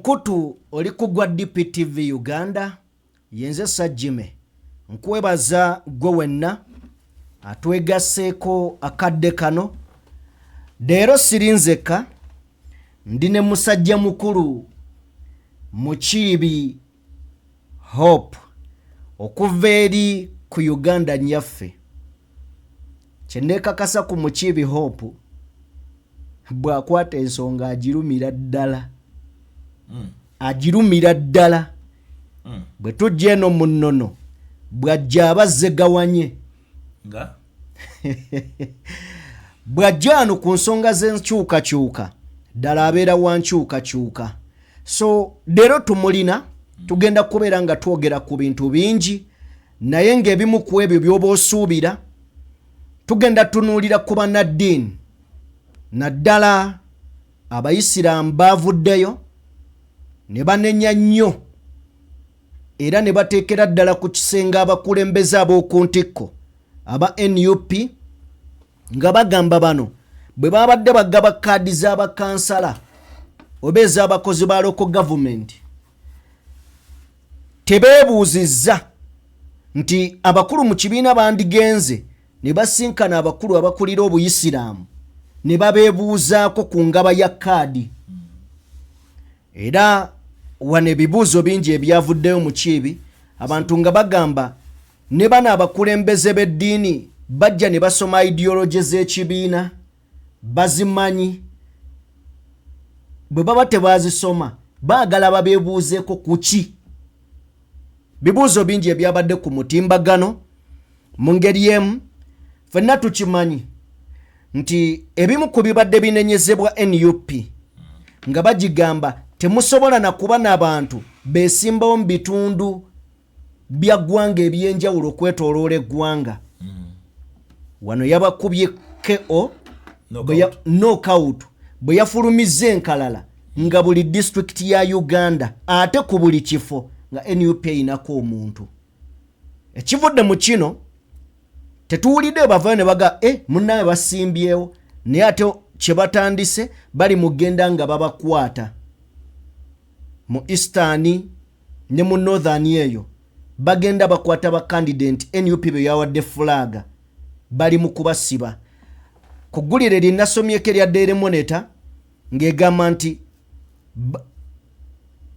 Omukutu oli kugwa DPTV Uganda yenze Sajime nkwebaza gwe wenna atwegaseeko akadde kano leero sirinzeka ndine musajja mukulu Mukiibi Hope okuva eri ku Uganda nyaffe kyennekakasa ku Mukiibi Hope bw'akwata ensonga agirumira ddala agirumira ddala bwe tujja eno mu nnono bw'ajja abazze gawanye nga bw'ajja ano ku nsonga z'enkyukakyuka ddala abeera wa nkyukakyuka so leero tumulina tugenda kubeera nga twogera ku bintu bingi naye ng'ebimu ku ebyo by'oba osuubira tugenda tunuulira ku bannaddiini naddala abayisiraamu baavuddeyo ne banenya nnyo era ne bateekera ddala ku kisenge abakulembeze ab'oku ntikko aba NUP nga bagamba bano bwe babadde bagaba kaadi z'abakansala oba ez'abakozi ba local government tebeebuuzizza nti abakulu mu kibiina bandigenze ne basinkana abakulu abakulira obuyisiraamu ne babeebuuzaako ku ngaba ya kaadi era wane ebibuuzo bingi ebyavuddeyo mu Kiibi abantu nga bagamba ne bano abakulembeze b'eddiini bajja ne basoma ideology z'ekibiina bazimanyi bwe baba tebazisoma baagala babeebuuzeeko ku ki bibuuzo bingi ebyabadde ku mutimbagano mu ngeri emu ffenna tukimanyi nti ebimu ku bibadde binenyezebwa NUP nga bagigamba temusobola na kuba n'abantu beesimbawo mu bitundu bya ggwanga eby'enjawulo okwetooloola eggwanga wano yabakubye KO knockout bwe yafulumizza enkalala nga buli disitulikiti ya Uganda ate ku buli kifo nga NUP eyinako omuntu ekivudde mu kino tetuwulidde bavayo ne baga munnawe basimbyewo naye ate kye batandise bali mugenda nga babakwata mu Eastern ne mu Northern eyo bagenda bakwata ba candidate NUP be yawadde flag bali mu kubasiba kugulire linasomyeko erya Daily Monitor ng'egamba nti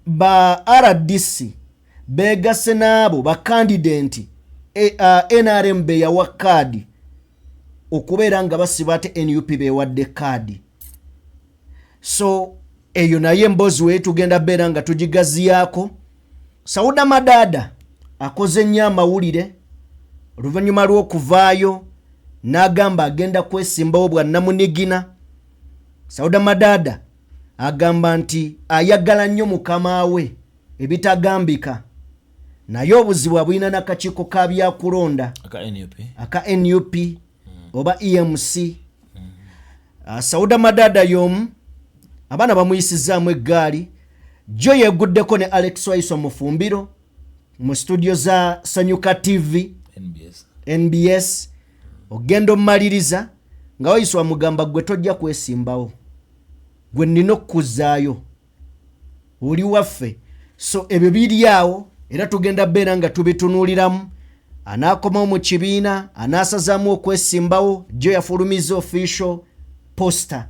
ba RDC begase n'abo ba candidate NRM be yawa kaadi okubeera nga basiba ate NUP beewadde kaadi so eyo naye mbozi we tugenda beera nga tugigaziyaako Sauda Madada akoze nnyo amawulire oluvannyuma lw'okuvaayo n'agamba agenda kwesimbawo bwa namunigina Sauda Madada agamba nti ayagala nnyo mukama we ebitagambika naye obuzibu abulina n'akakiiko ka byakulonda aka NUP oba EMC Sauda Madada y'omu abaana bamuyisizaamu eggaali jo yeeguddeko ne Alex Waiso mu Fumbiro mu studio za Sanyuka TV NBS ogenda omumaliriza nga Waiso amugamba gwe tojja kwesimbawo gwe nnina okukuzaayo oli waffe so ebyo biri awo era tugenda beera nga tubitunuuliramu anaakomawo mu kibiina anaasazaamu okwesimbawo jo yafulumiza official poster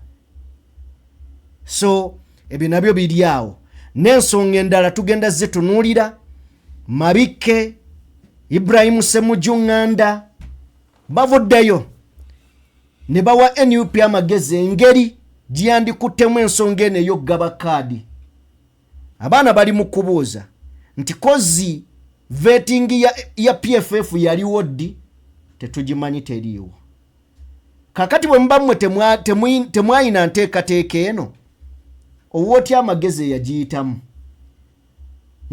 so ebyo nabyo biri awo n'ensonga endala tugenda zitunuulira Mabike Ibrahim Semujunganda bavuddeyo ne bawa NUP amagezi engeri gyandikuttemu ensonga eno ey'okugaba kaadi abaana bali mu kubuuza nti kozi vetting ya PFF yaliwo ddi tetugimanyi teriiwo kakati bwe muba mmwe temwayina nteekateeka eno owootya amagezi eyagiyitamu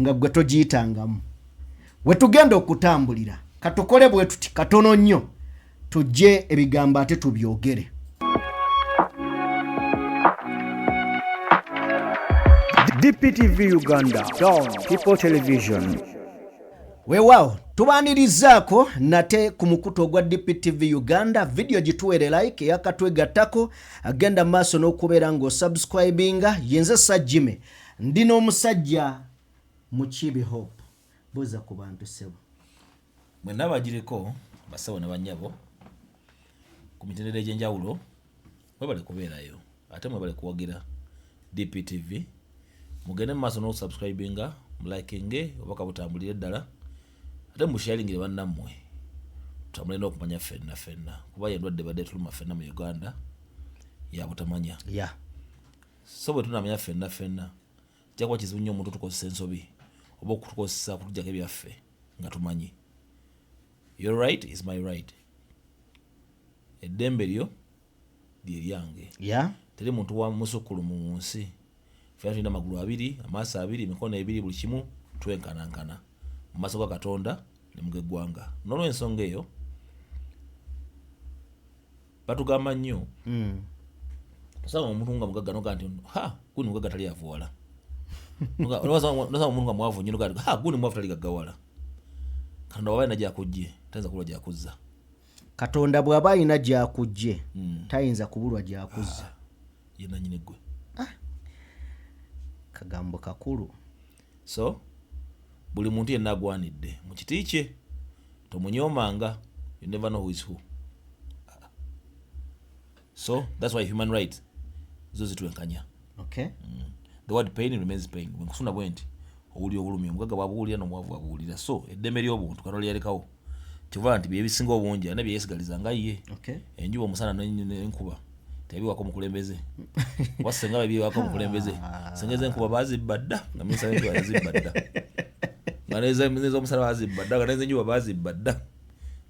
nga gwe togiyitangamu we tugenda okutambulira katukole bwe tuti katono nnyo tujje ebigambo ate tubyogere DPTV Uganda, Dawn People Television. Weewaawo tubaanirizaako nate ku mukutu ogwa DPTV Uganda video gituwere like yakatwegattako agenda maaso n'okubeera ng'osubscribinga yenze Sajime ndina omusajja Mukibi Hope buza ku bantu sebo mwe nabagireko basawo ne banyabo ku mitendera egy'enjawulo mwe bali kubeerayo ate mwe bali kuwagira DPTV mugende mu maaso n'okusubscribinga mulakinge obaka butambulire ddala ate musharingire bannammwe tutambule n'okumanya ffenna kuba endwadde badde tuluma ffenna mu Uganda ya butamanya so bwe tunamanya ffenna kijja kuba kizibu nnyo omuntu tukozesa ensobi oba okutukozesa kutujjako ebyaffe nga tumanyi. Your right is my right. Eddembe lyo lye lyange. Teri muntu wa musukulu mu nsi. Ffe tulina amagulu abiri, amaaso abiri, emikono ebiri, buli kimu twenkanankana mu maaso ga Katonda ne mu geggwanga. N'olw'ensonga eyo batugamba nnyo osanga omuntu nga mugagga noga nti guni mugagga tali avuwala. Nosanga omuntu nga mwavu nnyo noga nti guni mwavu tali gaggawala. Katonda bw'aba alina gy'akujje tayinza kubulwa gy'akuzza. Katonda bw'aba alina gy'akujje tayinza kubulwa gy'akuzza. Ye nannyini ggwe. Kagambo kakulu. So buli muntu yenna agwanidde mu kiti kye tomunyoomanga. You never know who is who. So that's why human rights zo zitwenkanya. The word pain remains pain. Bwe nkusuna bwe nti owulira obulumi omugagga bw'abuwulira n'omwavu abuwulira. So eddembe ly'obuntu Katonda lyalekawo kiva nti bye bisinga obungi alina bye yeesigaliza nga ye. Enjuba, omusana n'enkuba tebiwako mukulembeze. Wasenga babiwako mukulembeze. Sengeze enkuba bazibba dda nga minsa enkuba yazibba dda. Nga neza omusana bazibba dda nga neza enjuba bazibba dda.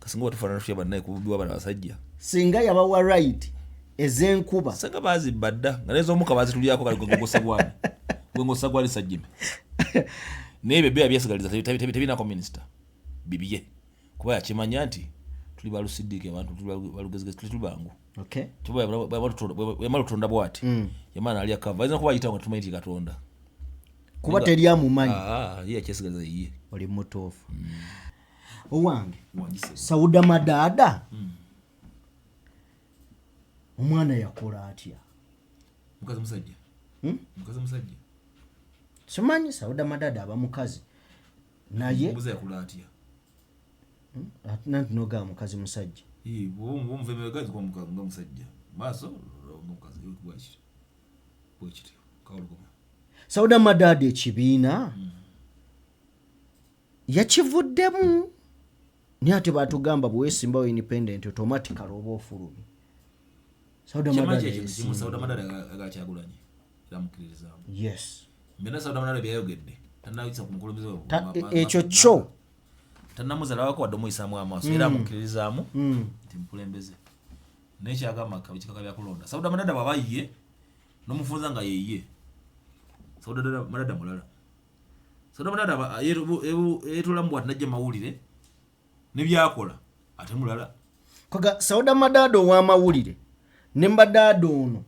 Kasinga batufaanana tutya bannaye kububiwa bano abasajja. Singa yabawa right ez'enkuba. Senga bazibba dda nga neza omuka bazitulyako kali gwengosagwani. Gwengosagwani sajjime. Naye bye byesigaliza tebinako minisita bibye kuba yakimanya nti tuli balusiddike abantu tuli balugezigezi tuli bangu. Yamala Katonda bw'ati yamala ali akava ayinza kuba ayita nga tumanyi Katonda kuba teri amumanyi. Ye akyesigaliza ye oli mutuufu. Owange Sauda Madada omwana yakola atya? Mukazi musajja simanyi Sauda Madada aba mukazi naye mbuza yakola atya? Nanti noga mukazi musajja. Omuveme gazi kwa mukazi nga musajja maaso mukazi bwekiti kawulugoma. Sauda Madada ekibiina yakivuddemu naye ate batugamba bwewesimbawo independent automatically oba ofulumi. Sauda Madada agakyagulanyi era mukkiririzaamu. Yes. Mbena Sauda Madada byayogedde tannayisa ku mukulembeze ekyo kyo tannamuzala wako wadde omuyisaamu amaaso era mukkiririzaamu nti mukulembeze naye kyagamba kabikika bya kulonda. Sauda Madada bw'aba ye n'omufunza nga yeye. Sauda Madada mulala. Sauda Madada yeetulamu bw'ati najja mawulire ne byakola ate mulala. Kaga Sauda Madada ow'amawulire ne Madada ono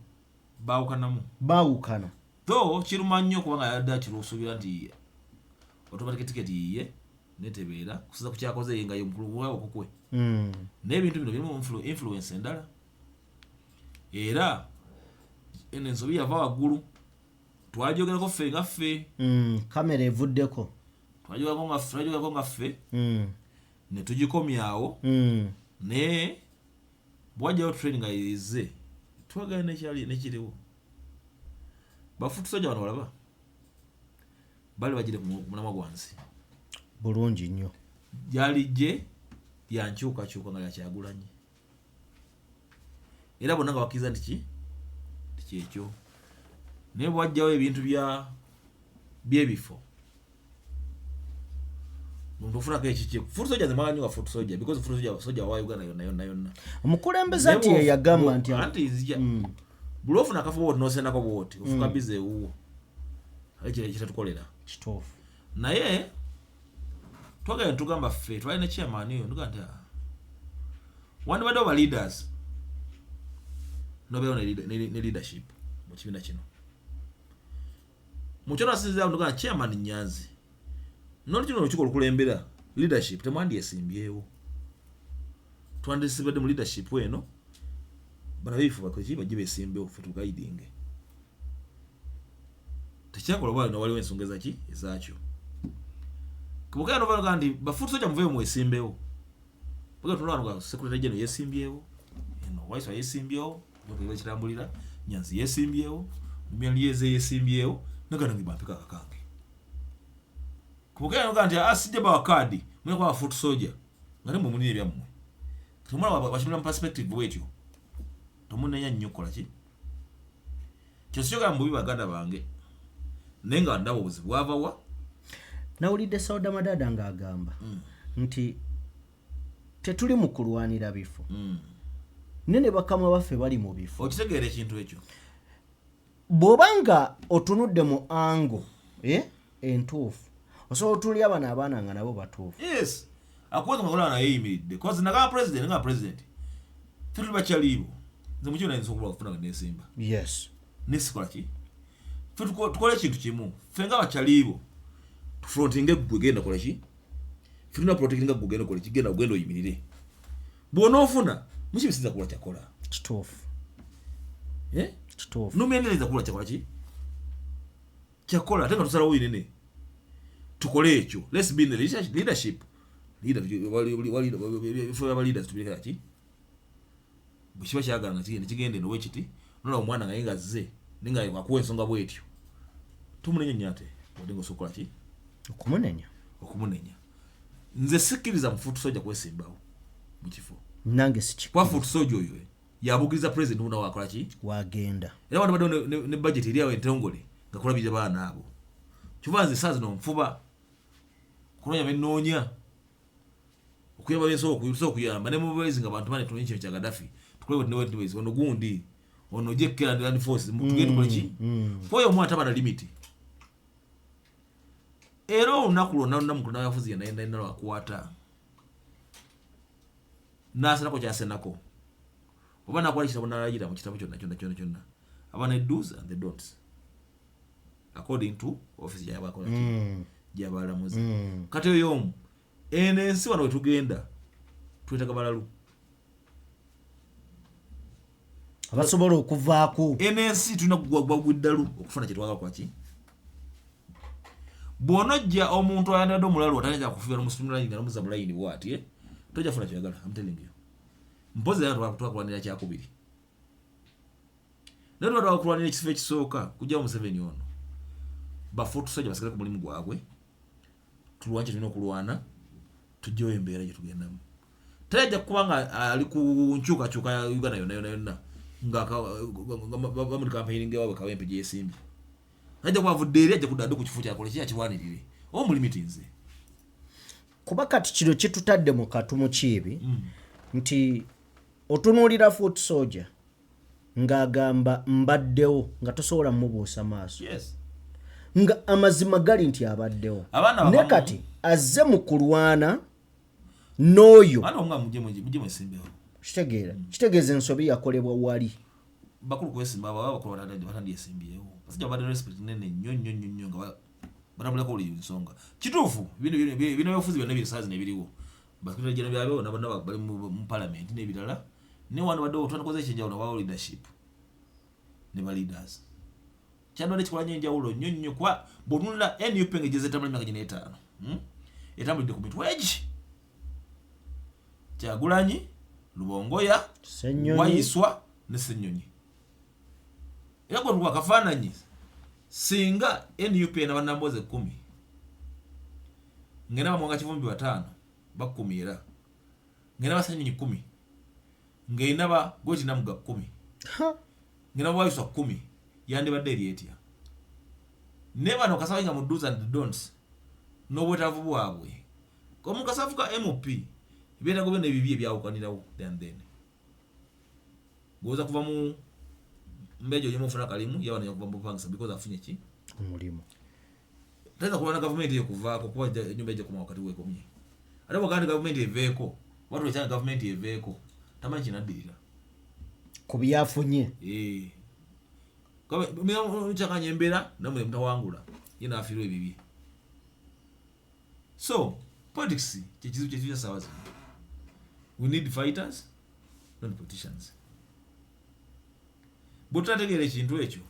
baawukana. Though kiruma nnyo kubanga yadde akiruusuubira nti automatic ticket yiye netebeera kusiza ku kyakoze ye nga ye mukulu wawe okukwe. N'ebintu bino birimu influence endala. Era eno ensobi yava waggulu twagyogerako ffe nga ffe. Kamera evuddeko. Twagyogerako nga ffe ne tugikomyawo naye bwajjayo training ayize twagala nekiriwo. Bafutu soja bano balaba bali bagire ku mulamwa gwansi bulungi nnyo. Yalijje yankyukakyuka nga yakyagulanyi era bonna nga bakkiriza nti kyekyo. Naye bwajjawo ebintu byebifo muntu ofunako ekiki. Futu soja zemala nnyo nga futu soja because futu soja wa Uganda yonna. Omukulembeze ati yeyagamba nti nzija buli ofuna akafo bwoti n'osendako bwoti ofuka bize ewuwo ekitatukolera kituufu. Naye twagala netugamba ffe twali ne chairman oyo ntuga nti wandibadde oba leaders nobeewo ne leadership mu kibiina kino mukyalo asinzira ntuga nti chairman Nyanzi noli kino olukiiko olukulembera leadership temwandyesimbyewo twandisibadde mu leadership eno bana bifo bakozi bajje besimbewo ffe tugaidinge tekyakola bwali waliwo ensonga ki ezaakyo kubukaya novaga kandi bafuutu soja muveyo mwesimbewo bwega tunulwano gwa secretary general yesimbyewo waiswa yesimbyewo ekitambulira Nyanzi yesimbyewo Myalieze yesimbyewo naganangi bampika kakange kubukaya noga nti asijja bawa kadi mwene kwa bafuutu soja ngane mwe munire byammwe tumula bashimira mu perspective wetyo tomunenya nnyo kola ki kyosyoga mu Baganda bange nenga ndabo buzibu bwavawa nawulidde Sauda Madada ng'agamba nti tetuli mu kulwanira bifo nene bakama baffe bali mu bifo okitegeera ekintu ekyo bw'obanga otunudde mu ango entuufu osobola otuli abaana nga nabo batuufu yes akuweza makola na yeyimiridde cause nga president tuli bakyaliibo nze mukyo nayo nsobola okufuna nesimba yes nisikola ki tukole ekintu kimu ffe nga bakyaliibo tufrontinge gwe genda kola ki ffe tuna protectinga gwe genda kola ki genda ogenda oyimirire bw'onoofuna mukibisinza kula kyakola kituufu nomendereza kula kyakola ki kyakola ate nga tusalawo inene tukole ekyo let's be in the leadership leaders tubireka ki bwe kyagala nga kigende nowe kiti nola omwana nga yenga azze ninga akuwa ensonga bwetyo tumunenya nyate odingo sokola ki okumunenya nze sikiriza mufuutu soja kwesimbawo mu kifo nange sikikiriza kwa fuutu soja oyo yabugiriza president una wakola ki wagenda era wano bado ne budget eri awo entongole nga kulabirira baana abo kivanze saazi n'omufuba kunonya benoonya okuyamba bensobola okuyamba ne mubaezi nga bantu bane tulonye kintu kya Gaddafi tukole wetuwezi ono gundi ono jekkera land forces tugende tukole ki oyo omwana tabana limiti era olunaku lwonna mukulu n'abafuzi yenayenda lwakwata n'asenako kyasenako oba nakwala kitabo n'alagira mu kitabo kyonna abana do's and the don'ts according to office yabakola gyabalamuzi kati oyo omu eno ensi wano wetugenda twetaaga balalu abasobola okuvaako eno ensi tulina kugwagwiddalu okufuna kyetwagala kwaki bw'onojja omuntu ayandadde omulalu atanyanja kufuira n'omusumiranyi nga nomuza mulayini bwati tojja funa kyoyagala I'm telling you mpozi era twakulwanira kyakubiri naye twakulwanira ekifo ekisooka kujjawo Museveni ono bafuutu soja basigale ku mulimu gwabwe tulwana kye tulina okulwana tujjewo embeera gye tugendamu tajja kuba nga ali ku nkyukakyuka ya Uganda yonna nga bamuli campaigning ewaabwe Kawempe gye yesimbye ajja kwavudde eri ajja kudda ku kifo kyakole ki akirwanirire omulimi nze kuba kati kino kitutadde mu katumu kiibi nti otunuulira fuutu soja ng'agamba mbaddewo nga tosobola mmubuusa maaso nga amazima gali nti abaddewo ne kati azze mu kulwana n'oyo kitegeeza ensobi yakolebwa wali bakulu kwesimba abakulu batandyesimbyewo basajja badde respect nene nnyo nga batambulako buli nsonga kituufu bino byobufuzi byonna biri saazi nebiriwo basekretary general byabeewo nabonna bali mu parliament n'ebirala ne wano badde twanikoze ekyenjawulo abawo leadership ne ba leaders kyandwadde kikolanya enjawulo nnyo kuba bw'otunula NUP ng'egyeza etambula emyaka gino 5 etambulidde ku mitwe egi Kyagulanyi Lubongoya Wayiswa ne Ssenyonyi era gwe tuwa kafaananyi singa NUP na bannamboze 10 ngena bamwanga Kivumbi 5 bakumira ngena Bassenyonyi 10 ngena ba Goti Namuga 10 ngena Wayiswa 10 yandibadde eri etya ne bano kasawinga mu do's and don'ts n'obwetaavu bwabwe omukasafu ka MOP byetago byonna ebibye byawukanirawo then goza kuva mu mbejo yemu funa kalimu yawana kuva mu bupangisa because afunye ki omulimu tayina kuba na government yekuvaako kuba nyumba ejja kuma wakati wekomye ate bwagandi government eveeko watu wekyana government eveeko tamanyi kinaddirira ku byafunye kyakanya embeera namwe mutawangula ye naafiirwa ebibye so politics kyekizibu kyetulina saawa zino we need fighters not politicians bwe tutategeera ekintu ekyo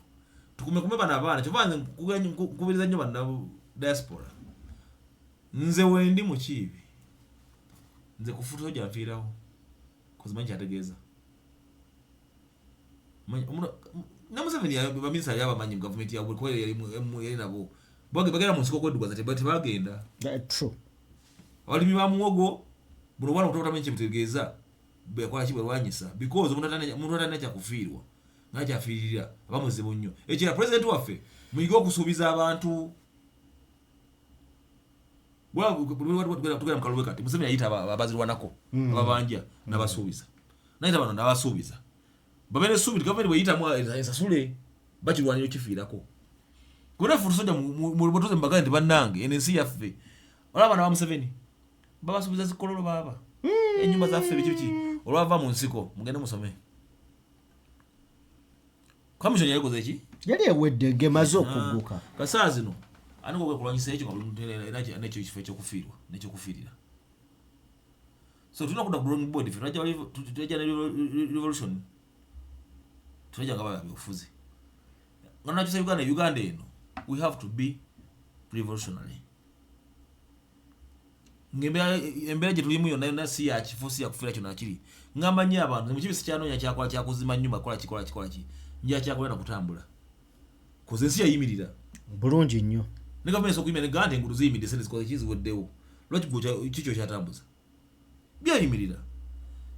tukume bana abana kyovanze nkubiriza nnyo bana diaspora nze wendi mu kiibi nze kufuta soja nfiirawo kozimanyi kyategeeza namuseveni baminisita yabamanyi mu gavumenti yabwe kuba yali nabo bagenda mu nsiko kweddugaza tebagenda abalimi ba muwogo buno bwana kutotamenyi kyebitegeeza bekola kibalwanyisa because omuntu atalina kyakufiirwa nga kyafiirira abamuzibu nnyo ekira president waffe muyige okusuubiza abantu tugenda mukalube kati Museveni yayita abazirwanako ababanja n'abasuubiza nayita bano n'abasuubiza babeera essuubi gavumenti bweyitamu esasule bakirwanira kifiirako kuna futusojja mulibotoze mbagane nti bannange ensi yaffe olaba bana ba Museveni babasuubiza zikololo baba enyumba zaffe bikiki olwava mu nsiko mugende musome kamishoni yalikoze ki yali ewedde ngemaze okugguka kasaa zino ani kwe kulwanyisa ekyo nekyo kifo ekyokufiirwa nekyokufiirira so tulina kudda ku drawing board tujja ne revolution tujja nga babyofuzi nga nakisa Uganda eno we have to be revolutionary ngembera gye tulimu yonna si ya kifo si yakufiira kyonna kiri ngamanyi abantu mukibisi kyanoonya kyakola kyakuzima nnyumba kikola ki njya kyakolera kutambula koze ensi yayimirira bulungi nnyo ne gavumenti okuyimira ne ganda enguudo ziyimiridde sente zikoze kiziweddewo lwaki kikyo kyatambuza byayimirira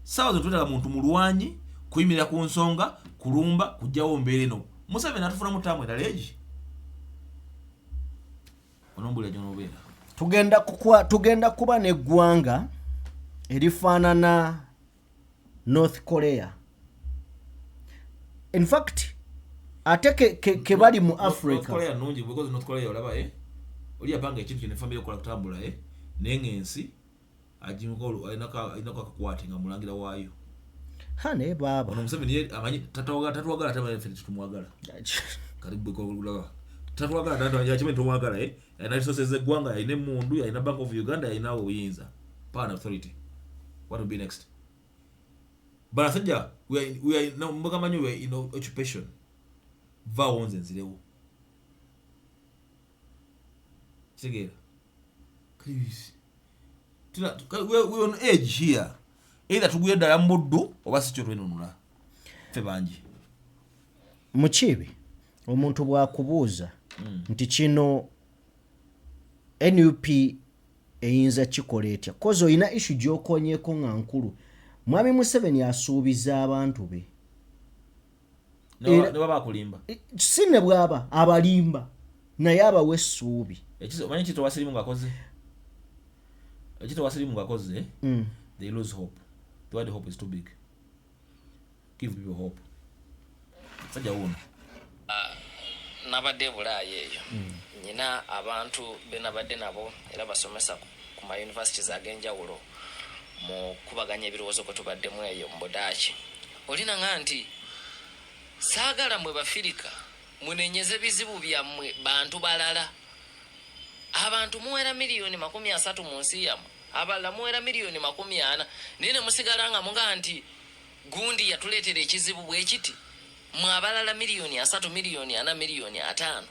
saawa zo twetala muntu mulwanyi kuyimirira ku nsonga kulumba kujjawo mbeera eno Museveni atufunamu ttaamu endala egi onombulira gyonobeera tugenda kuba neggwanga erifaanana North Korea. In fact ate ke bali mu Africa North Korea nungi because North Korea olaba oli yapanga ekintu kine family kola kutambula nengensi ajimukolo ayinako akakwate nga mulangira waayo hane baba ono Museveni amanyi tatuwagala tamale fete tumwagala karibu ko ulaba tatuwagala danda yakime tumwagala na resources eggwanga ayine mundu ayina Bank of Uganda ayina obuyinza pan authority what will be next barasajja we are no mbagamanye we in occupation vawonze nzirewo segera please we on edge here either tuguye ddala muddu oba si kyo twenunula ffe bangi mukibi omuntu bwakubuuza nti kino NUP eyinza kikola etya kozi oyina issue gy'okonyeeko nga nkulu mwami Museveni asuubiza abantu be ne baba akulimba si ne bwaba abalimba naye abawa essuubi omanyi kito wasirimu ng'akoze they lose hope the hope is too big give people hope sajja wuno nabadde Bulaaya eyo nyina abantu benabadde nabo era basomesa ku ma universities ag'enjawulo mu kubaganya ebirowoozo kwe tubaddemu eyo mu Budaaki olina nga nti saagala mwe Bafirika munenyeze bizibu byammwe bantu balala abantu muwera miliyoni 30 mu nsi yammwe abalala muwera miliyoni 40 naye ne musigala nga muga nti gundi yatuleetera ekizibu bwe kiti mwe abalala miliyoni 3 miliyoni 4 miliyoni 5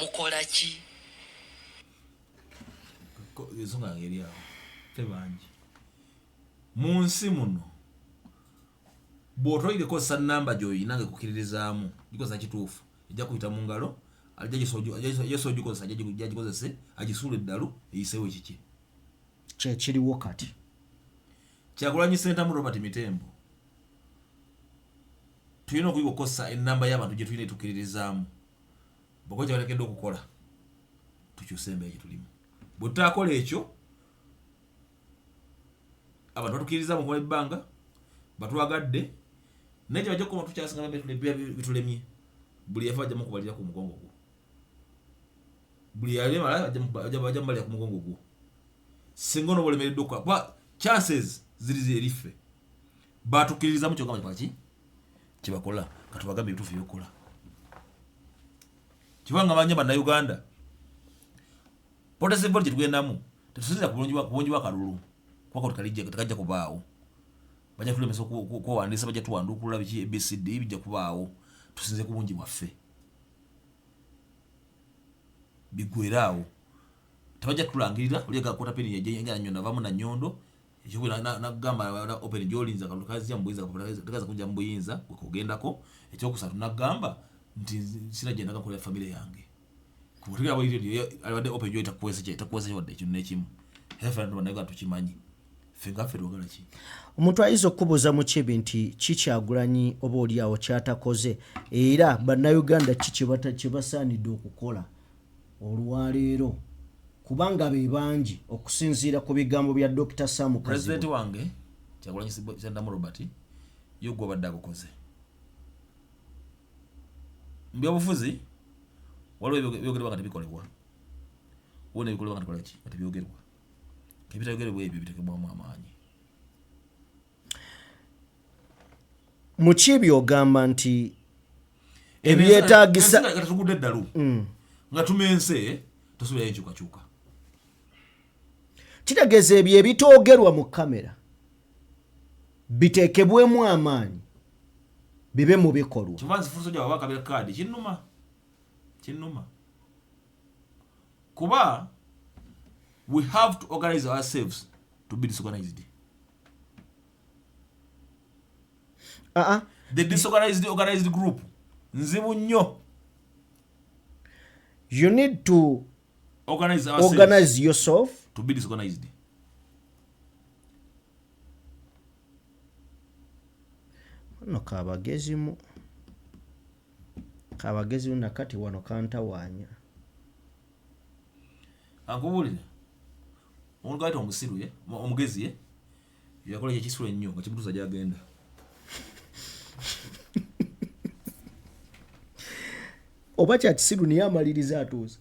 mukola ki ensonga ngeri awo ffe bangi mu nsi muno bw'otoyire kosa namba gy'oyina ng'ekukiririzaamu gikosa kituufu ejja kuyita mu ngalo yesogikozesa agikozese agisuula eddalu eyiseewo ekiki kyekiriwo kati kyakulwanyisa entamu Robert Mitembo tulina okuyiga okukozesa ennamba y'abantu gye tulina etukiririzaamu bw'okola kyebalekedde okukola tukyusa embeera gye tulimu bwe tutaakola ekyo abantu batukiririzaamu okukola ebbanga batwagadde naye kye bajja okukoma tukyasinga bitulemye buli yafa ajja mukubalira ku mugongo gwo buli yalemala ajja mubalira ku mugongo gwo singa onobolemeredde okukola kuba chances ziri eriffe batukiririzaamu kyogamba kyaki kyebakola katubagambe ebituufu ebyokukola kibanga banye bannayuganda protest vote gyetugendamu tetusinzira ku bulungi bwa kalulu kubanga tekajja kubaawo bajja tulemesa okwewandiisa bajja tuwandukulula biki ABCD bijja kubaawo tusinze ku bungi bwaffe bigweraawo tabajja tulangirira uliga kota peni yajenga nyona vamu na nyondo ekyo nagamba open jolinza kazi ya mbuyinza kaza kujja mbuyinza okugendako ekyo kusatu nagamba nti siragenda kakola family yange kubutika abo iri alwadde open joy takwese wadde ekyo nekimu hefa ndo naga tukimanyi finga ferogala ki omuntu ayizo okubuuza mu kibi nti kikyagulanyi oba oli awo kyatakoze era bannayuganda kibasaanidde okukola olwaleero kubanga be bangi okusinziira ku bigambo bya Dr. Sam President wange Kyagulanyi Ssentamu Robert yogwa badde akoze mbyobufuzi waliwo byogerwa nga tebikolebwa wona bikolebwa nga tekolaki nga tebyogerwa kebitayogerebwa ebyo bitekebwamu amaanyi mu kibi ogamba nti ebyetaagisa nga tugudde eddalu nga tumense tosobola enkyukakyuka kitegeeza ebyo ebitoogerwa mu kamera biteekebwemu amaanyi bibe mu bikolwa kivansi furuso gya babaka bya kaadi kinnuma kuba we have to organize ourselves to be disorganized. The disorganized organized group nzibu nnyo. You need to organize yourself to be disorganized. No kabagezi nakati wano kantawanya. Ankubulire. Omuntu gaita omusiru ye, omugezi ye. Yakola ekisula ennyo nga kimutuza gyagenda. Oba kya kisiru niye amaliriza atuuza.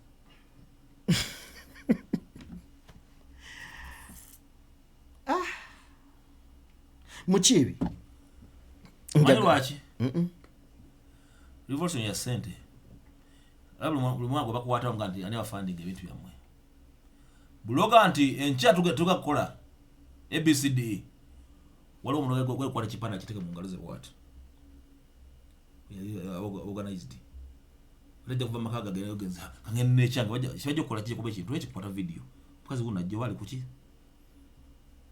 Mukibi. Mani lwaki? Revolution ya sente. Buli mwana bakukwata nga nti ani afandinga ebintu byamwe. Buloga nti enkya tugakola ABCD. Waliwo omuntu gwekwata ekipanda kiteke mu ngalo ze bw'ati. Organized. Lejja kuva makaga genza kangene nekyanga bajja kukola kiki kuba ekintu ekikukwata video. Mukazi guna ajja wali kuki.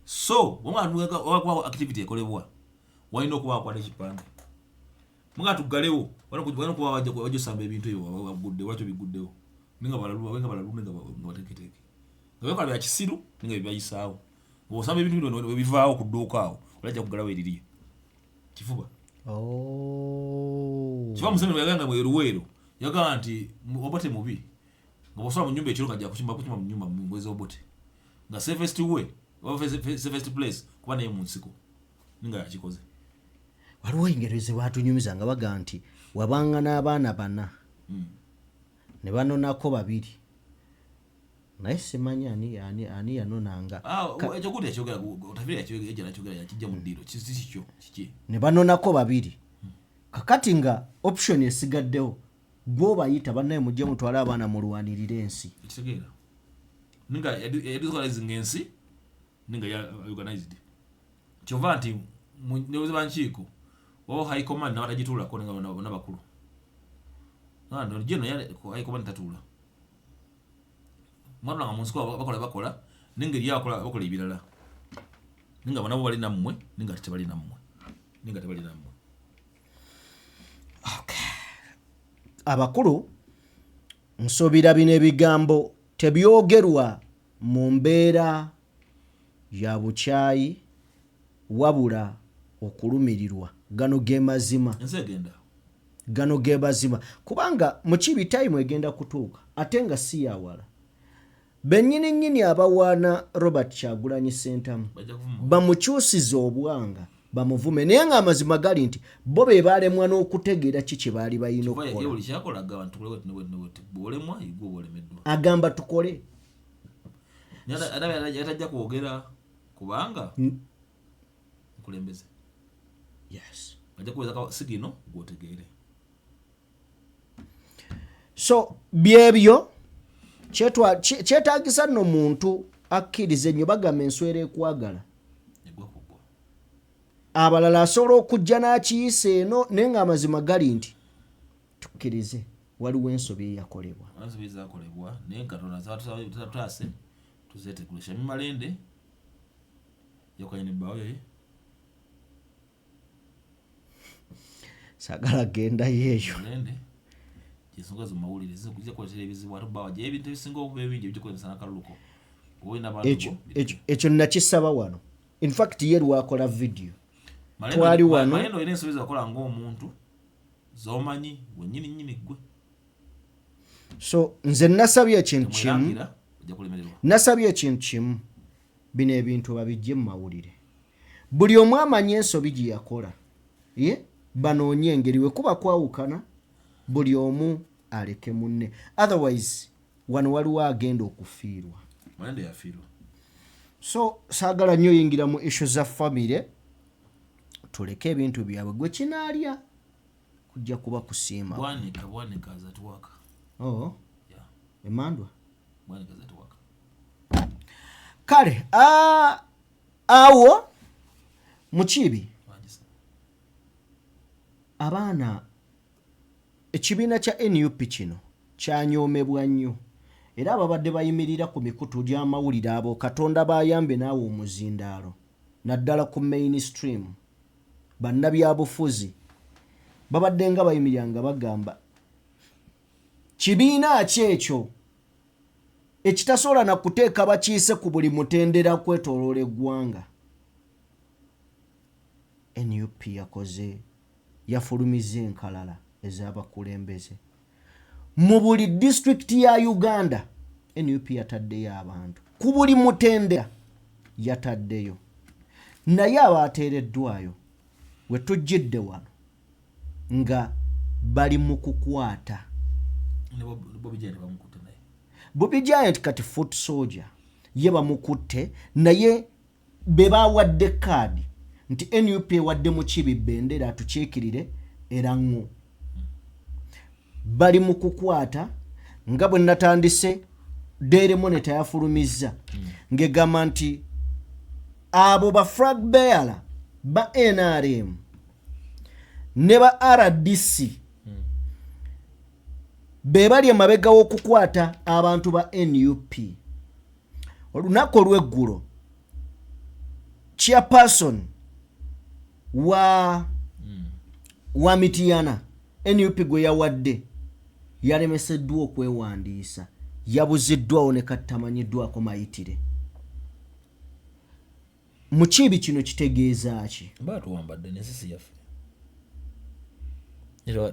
So, omwana wakwa activity ekolebwa. Walina okuba akwata ekipande. Mga tugalewo waliwo kuba wajja samba ebintu ebyo wagudde wakyo biguddewo. Ninga balalu nga bateketeke. Ngabekola bya kisiru ninga byayisaawo. Osamba ebintu bino bivaawo ku dduuka awo. Olajja kugalawo eririye. Kifuba. Kiba museme yaganga mweruweero. Yagamba nti obote mubi. Nga bosoma mu nyumba ekiro kajja kuchimba mu nyumba mu ngwezi obote. Nga safest way, safest place kuba naye mu nsiko. Ninga yakikoze. Waliwo engero ze batunyumiza nga baga nti wabanga n'abaana bana ne banonako babiri naye simanyi ani yanonanga ekyo gute ekyogera otavira ekyogera ekyogera yakijja mu ddiiro kikyo kiki ne banonako babiri kakati nga option esigaddewo gwobayita bannaye mujje mutwale abaana mulwanirira ensi ekitegeera ninga edisorganizing ensi ninga ya organized kyova nti nebuze bankiiko wao high command na watajitula ko nga bakulu ndo jeno yale ko high command tatula mwana nga munsiko bakola ninga lya bakola ibirala ninga banabo bali nammwe ninga tebali nammwe okay abakulu nsobira bino ebigambo tebyogerwa mu mbeera ya bukyayi wabula okulumirirwa gano ge mazima gano ge mazima kubanga mu kibi time egenda kutuuka ate nga si yawala bennyini abawaana Robert Kyagulanyi Ssentamu bamukyusiza obwanga bamuvume naye nga amazima gali nti bo be baalemwa n'okutegeera kiki baali balina okukola agamba tukole yatajja kwogera kubanga nkulembeze. Yes. Sigino gwotegeere. So byebyo kyetaagisa nno muntu akkirize ennyo bagamba enswera ekwagala. Abalala asobola okujja n'akiyisa eno naye nga amazima gali nti tukkirize waliwo ensobi eyakolebwa ensobi ezakolebwa naye Katonda zatutaase tuzetekulesha mimalende yakanye nebbawo yoye sagala genda yeeyo malende ensonga zomawulire zikujja kuleetera ebizibu ate bbawa gye ebintu ebisinga okuba ebingi ebigikozesa n'akaluluko obaina abantu ekyo nakisaba wano in fact ye lwakola video twali wano malende olina ensobi zakola ng'omuntu zomanyi wennyini ggwe so nze nasabye ekintu kimu bino ebintu babijje mu mawulire buli omu amanyi ensobi gye yakola ye banoonye engeri we kuba kwawukana buli omu aleke munne otherwise wano waliwo agenda okufiirwa malende yafiirwa so saagala nnyo yingira mu issue za famire tuleke ebintu byabwe gwe kinaalya kujja kuba kusiima bwanika azatuwaka emandwa bwanika azatuwaka kale awo mukibi abaana ekibiina kya NUP kino kyanyoomebwa nnyo era ababadde bayimirira ku mikutu gy'amawulire abo Katonda bayambe naawe omuzindaalo naddala ku mainstream bannabyabufuzi babadde nga bayimirira nga bagamba kibiina ki ekyo ekitasobola na kuteeka bakiise ku buli mutendera kwetooloola eggwanga NUP yafulumiza enkalala ez'abakulembeze mu buli disitulikiti ya Uganda NUP yataddeyo abantu ku buli mutendera yataddeyo naye abaateereddwayo we tujjidde wano nga bali mu kukwata Bobi Giant kati foot soldier ye bamukutte naye be bawadde kaadi nti NUP ewadde Mukibi bendera atukiikirire era ŋŋo bali mu kukwata nga bwe natandise Daily Monitor yafulumizza ng'egamba nti abo ba flag bearer ba NRM ne ba RDC be bali emabega w'okukwata abantu ba NUP olunaku olw'eggulo chairperson wa Mitiyana NUP gwe yawadde yalemeseddwa okwewandiisa yabuziddwawo ne katamanyiddwako mayitire Mukibi kino kitegeeza ki baatuwambadde n'ensisi yaffe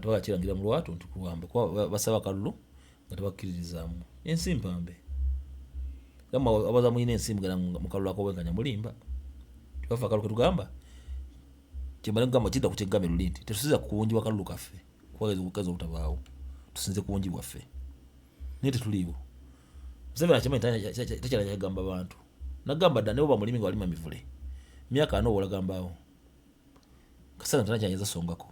twakirangira mu lwatu nti kuwambe basaba kalulu nga tebakkiririzaamu ensi mpambe abaza muyina ensimbu gana mu kalulu akobwenkanya mulimba twafa akalu ketugamba kyembale kugamba kidda ku kyeggamba luli nti tetusinza kuwunjibwa kalulu kaffe kuwageza obukazi obutabaawo tusinze kuwunjibwa ffe naye tetuliiwo Museveni akimanyi tekyala kyagamba bantu nagamba dda ne bwoba mulimi nga walima mivule myaka ano olagambaawo kasana tana kyanyeza songako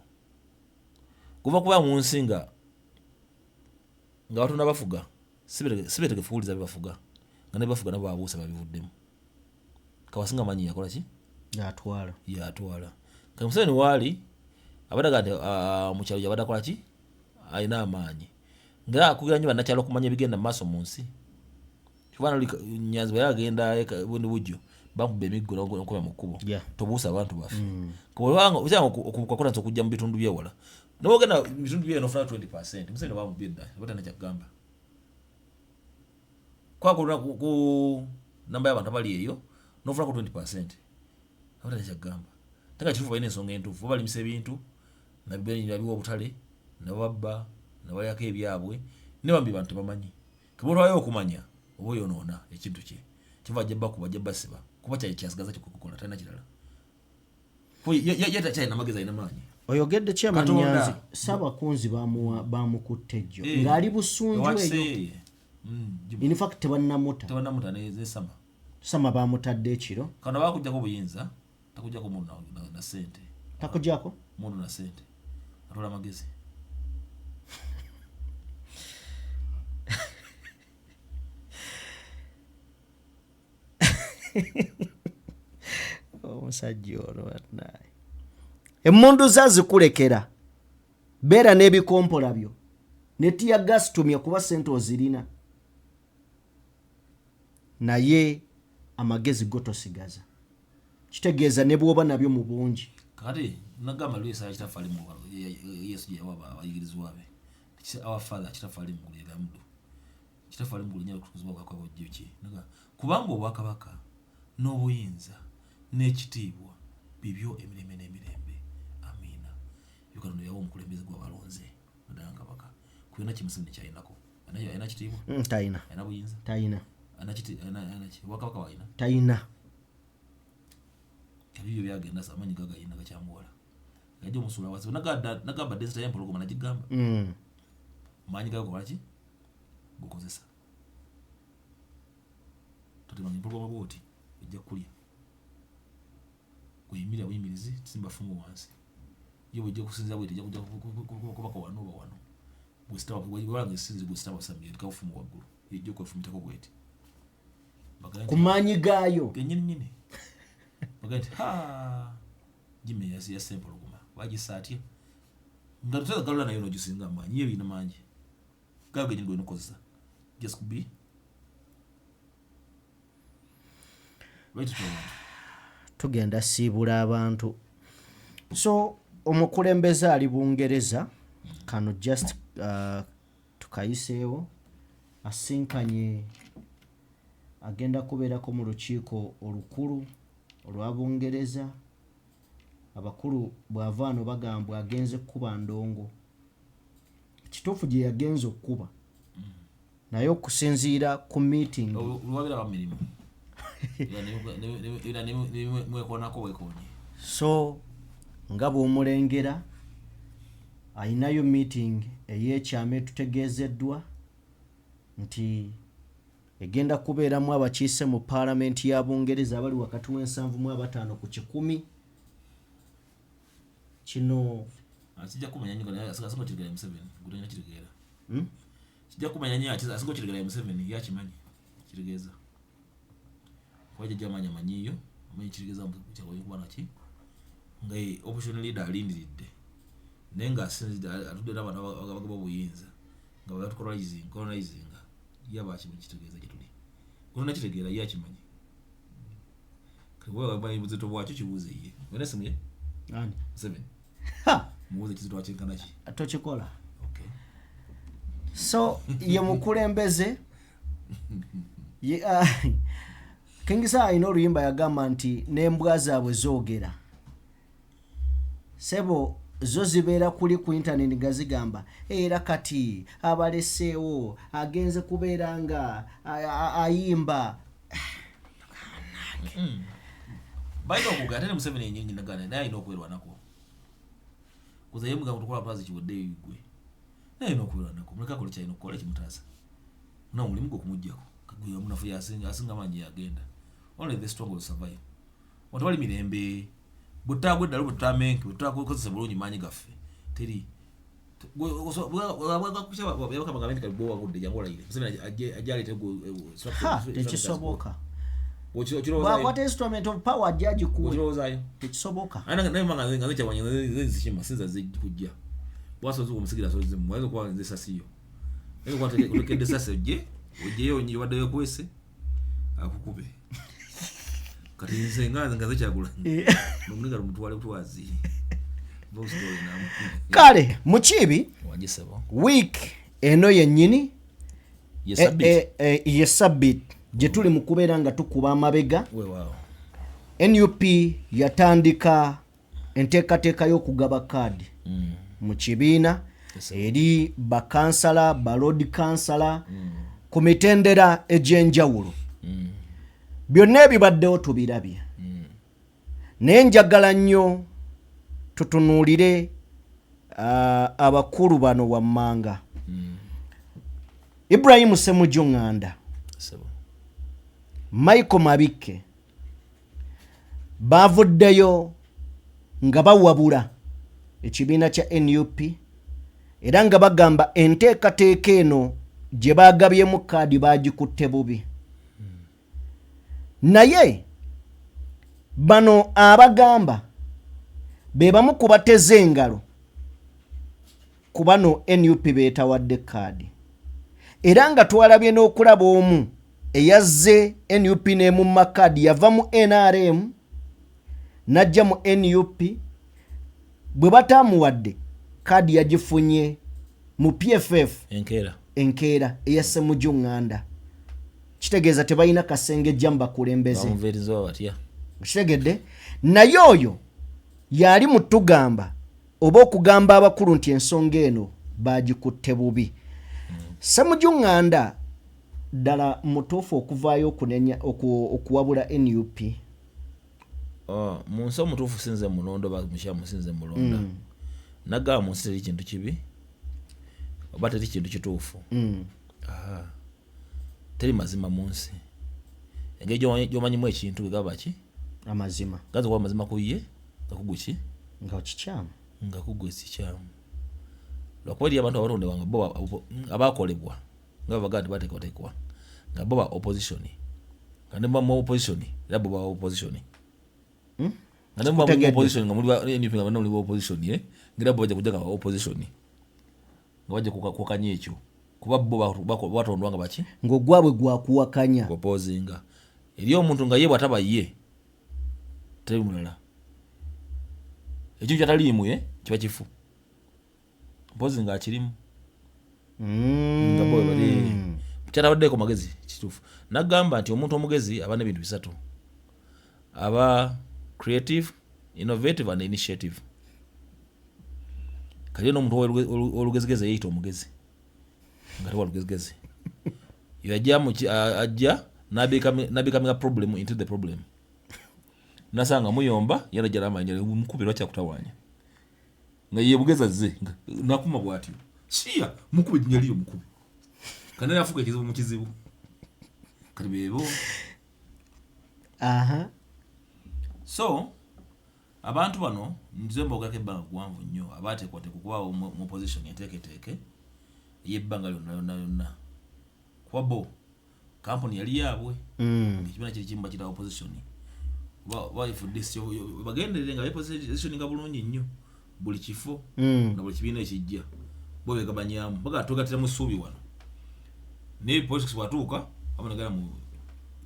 kuva kuba mu nsi nga Abatonda bafuga sibetegefu kuwuliza bebafuga nga ne bafuga nabo babuusa babivuddemu kawasinga manyi yakola ki yatwala kati Museveni waali abadaga nti mu kyalo yabadde akola ki alina amaanyi nga akugira nnyo bannakyalo okumanya ebigenda mu maaso mu nsi kubana Nyanzi bwe yagenda bundi bujjo bakuba emiggo n'okuba mu kkubo tobuusa abantu baffe okukola nti okujja mu bitundu byewala nogenda mu bitundu byeyo nofuna 20% Museveni bamubye dda abatana kyagamba kwakolera ku namba y'abantu abali eyo nofunako 20% abatana kyagamba tenga kituufu balina ensonga entuufu balimisa ebintu nabiwa obutale nababba nabalyako ebyabwe ne bambi bantu bamanyi kibulwayo okumanya oba oyonoona ekintu kye kiva jjabba kuba jjabba siba kuba kyasigaza kikukola talina kirala kyalina amagezi alina maanyi oyogedde Chairman Nyanzi Ssaabakunzi bamukutte jjo ng'ali busunju eyo in fact tebannamuta Sama bamutadde ekiro kana bakujjako buyinza takujjako mundu na ssente takujjako mundu na ssente atola amagezi omusajja ono emmundu zazikulekera beera n'ebikompola byo ne tiya gas tumya kuba sente ozirina naye amagezi gotosigaza kitegeeza ne bwoba nabyo mu bungi kati nagamba lwesa kitafali mu Yesu yawaba abayigirizwa be our father kitafali mu kulira mdu kitafali mu kulinya okuzwa kwa bojjoki naga kubanga obwakabaka n'obuyinza n'ekitiibwa bibyo emirembe n'emirembe amina yokano yawo omukulembeze gw'abalonze nadanga baka kuyona kimusinde kyayinako ana kitiibwa tayina ana buyinza tayina ana obwakabaka wayina tayina kabibyo byagenda samanyi gagayina gakyamuwala gajja omusula wasi nagamba desita yempologoma nagigamba manyi gago waki gukozesa totemanya empologoma bwoti ejja kulya kuyimira buyimirizi simba fumu wansi yo bwejja kusinza bwete ejja kujja kubaka wano oba wano bwesitawa bwewanga esinzi bwesitawa samye likafumu waggulu ejja kwefumitako bweti kumanyi gayo kenyini bagati jime ya simple guma wagisatya ngatuteza galula nayo no jusinga manyi yebi na manji gaga nyingo no koza just could be right to tugenda siibula abantu so omukulembeze ali Bungereza kano just tukayiseewo asinkanye agenda kubeerako mu lukiiko olukulu olwa Bungereza abakulu bwavaano bagambwa agenze kuba ndongo kituufu gye yagenze okuba naye okusinziira ku meeting olwabira bamirimu ila mwekonako wekonye so nga bw'omulengera ayinayo meeting ey'ekyama etutegeezeddwa nti egenda kubeeramu abakiise mu paalamenti ya Bungereza abali wakati w'75 ku 100 kino asijja kumanya nyingo naye asinga kirigera M7 gutanya kirigera sijja kumanya nyi ati asinga kirigera M7 yakimanyi kirigeza kwaje jamanya manyiyo amanyi kirigeza mu kyakoye kuba naki ngai opposition leader alindiridde nenga asinzidde atudde n'abantu abagaba obuyinza nga colonizing yabachi mu kitegeeza kituli kuna kitegeera yakimanyi kwewa bayi buzito bwacyo kibuze ye wena simye ani 7 mubuze kizito wachenkana ki atokikola okay so ye mukulembeze ye kingisa ayina oluyimba yagamba nti n'embwa zaabwe zoogera sebo zo zibeera kuli ku internet nga zigamba era kati abaleseewo agenze kubeera nga ayimba baito okugatene mu 7 enyingi nagana naye ayina okwerwa nako kuza yemuga kutukola plaza kiwodde yigwe naye ayina okwerwa nako muleka kola kyayina okukola kimutaasa na mulimu okumujjako kaguya munafu yasinga manyi yagenda only the strong will survive watwali mirembe butagwe dalu butamenke butagwe kozesa bulungi manyi gaffe teri yabaka magabenti kalibowa kudde jangola ile msema ajali tego tekisoboka what instrument of power judge ku tekisoboka ana naye manga ngaze wanyeze zishima sinza zikujja bwaso zo umusigira so zimu wazo kwa nzesa siyo eko kwa tekende sasa ojeyo nyi wadaye kwese akukube kati nsenga ngaze kyagula n'omulinga lumutwale kutwazi bo story na kale mukibi wagisebo week eno yennyini yesabit gye tuli mu kubeera nga tukuba amabega wow NUP yatandika enteekateeka y'okugaba kaadi mu kibiina eri bakansala balodi kansala ku mitendera egy'enjawulo byonna ebibaddewo tubirabye naye njagala nnyo tutunuulire abakulu bano wammanga Ibrahim Ssemujjonganda Michael Mabike bavuddeyo nga bawabula ekibiina kya NUP era nga bagamba enteekateeka eno gye baagabyemu kaadi bagikutte bubi naye bano abagamba be bamu ku bateze engalo ku bano NUP beetawadde kaadi era nga twalabye n'okulaba omu eyazze NUP n'emumma kaadi yava mu NRM n'ajja mu NUP bwe bataamuwadde kaadi yagifunye mu PFF enkeera eyasse mu Uganda kitegeeza tebalina kasenge jjamba kulembeze kitegedde naye oyo yali mutugamba oba okugamba abakulu nti ensonga eno bagikutte bubi Ssemujunganda ddala mutuufu okuvaayo okunenya okuwabula NUP mu nsi omutuufu sinze mulondo bamushamu sinze mulonda nagamba mu nsi teri kintu kibi oba teri kintu kituufu teri mazima mu nsi engeri gyomanyimu ekintu gegaba ki amazima gaza kuba amazima kuye gakuguki nga kikyamu nga kugwe sikyamu lwakuba eri abantu abalondebwa nga bo abakolebwa nga bagandi bateekwateekwa nga bo ba opposition nga ne mu opposition era bo ba opposition nga ne mu opposition nga muli NUP nga muli opposition ngira bo bajja kujja nga opposition nga bajja kukakanya ekyo kuba bo batondwa nga baki ng'ogwabwe gwakuwakanya opposinga eri omuntu nga ye bwataba ye teri mulala ekintu kyataliimu kiba kifu mpozi nga akirimu nga boy bali kyatabaddeko magezi kituufu nagamba nti omuntu omugezi aba n'ebintu bisatu aba creative innovative and initiative kali n'omuntu olugezigezi yeyita omugezi nga tewa lugezigezi ajja n'abecoming a problem into the problem nasanga muyomba yana jalamanya mukubirwa kyakutawanya nga ye bugeza ze nakuma bwati siya mukubi nyaliyo mukubi kana afuka ekizibu mu kizibu kali bebo so abantu bano nzemba ogake banga gwanvu nnyo abate kwate kukuba mu position enteeketeeke yebbanga lyonna kwabo company yali yabwe ekibina kiri kimba kira opposition if this bagenderere nga position nga bulungi nnyo buli kifo na buli kibiina ekijja bo begabanyamu baga tugatira mu suubi wano ne politics watuuka abonagala mu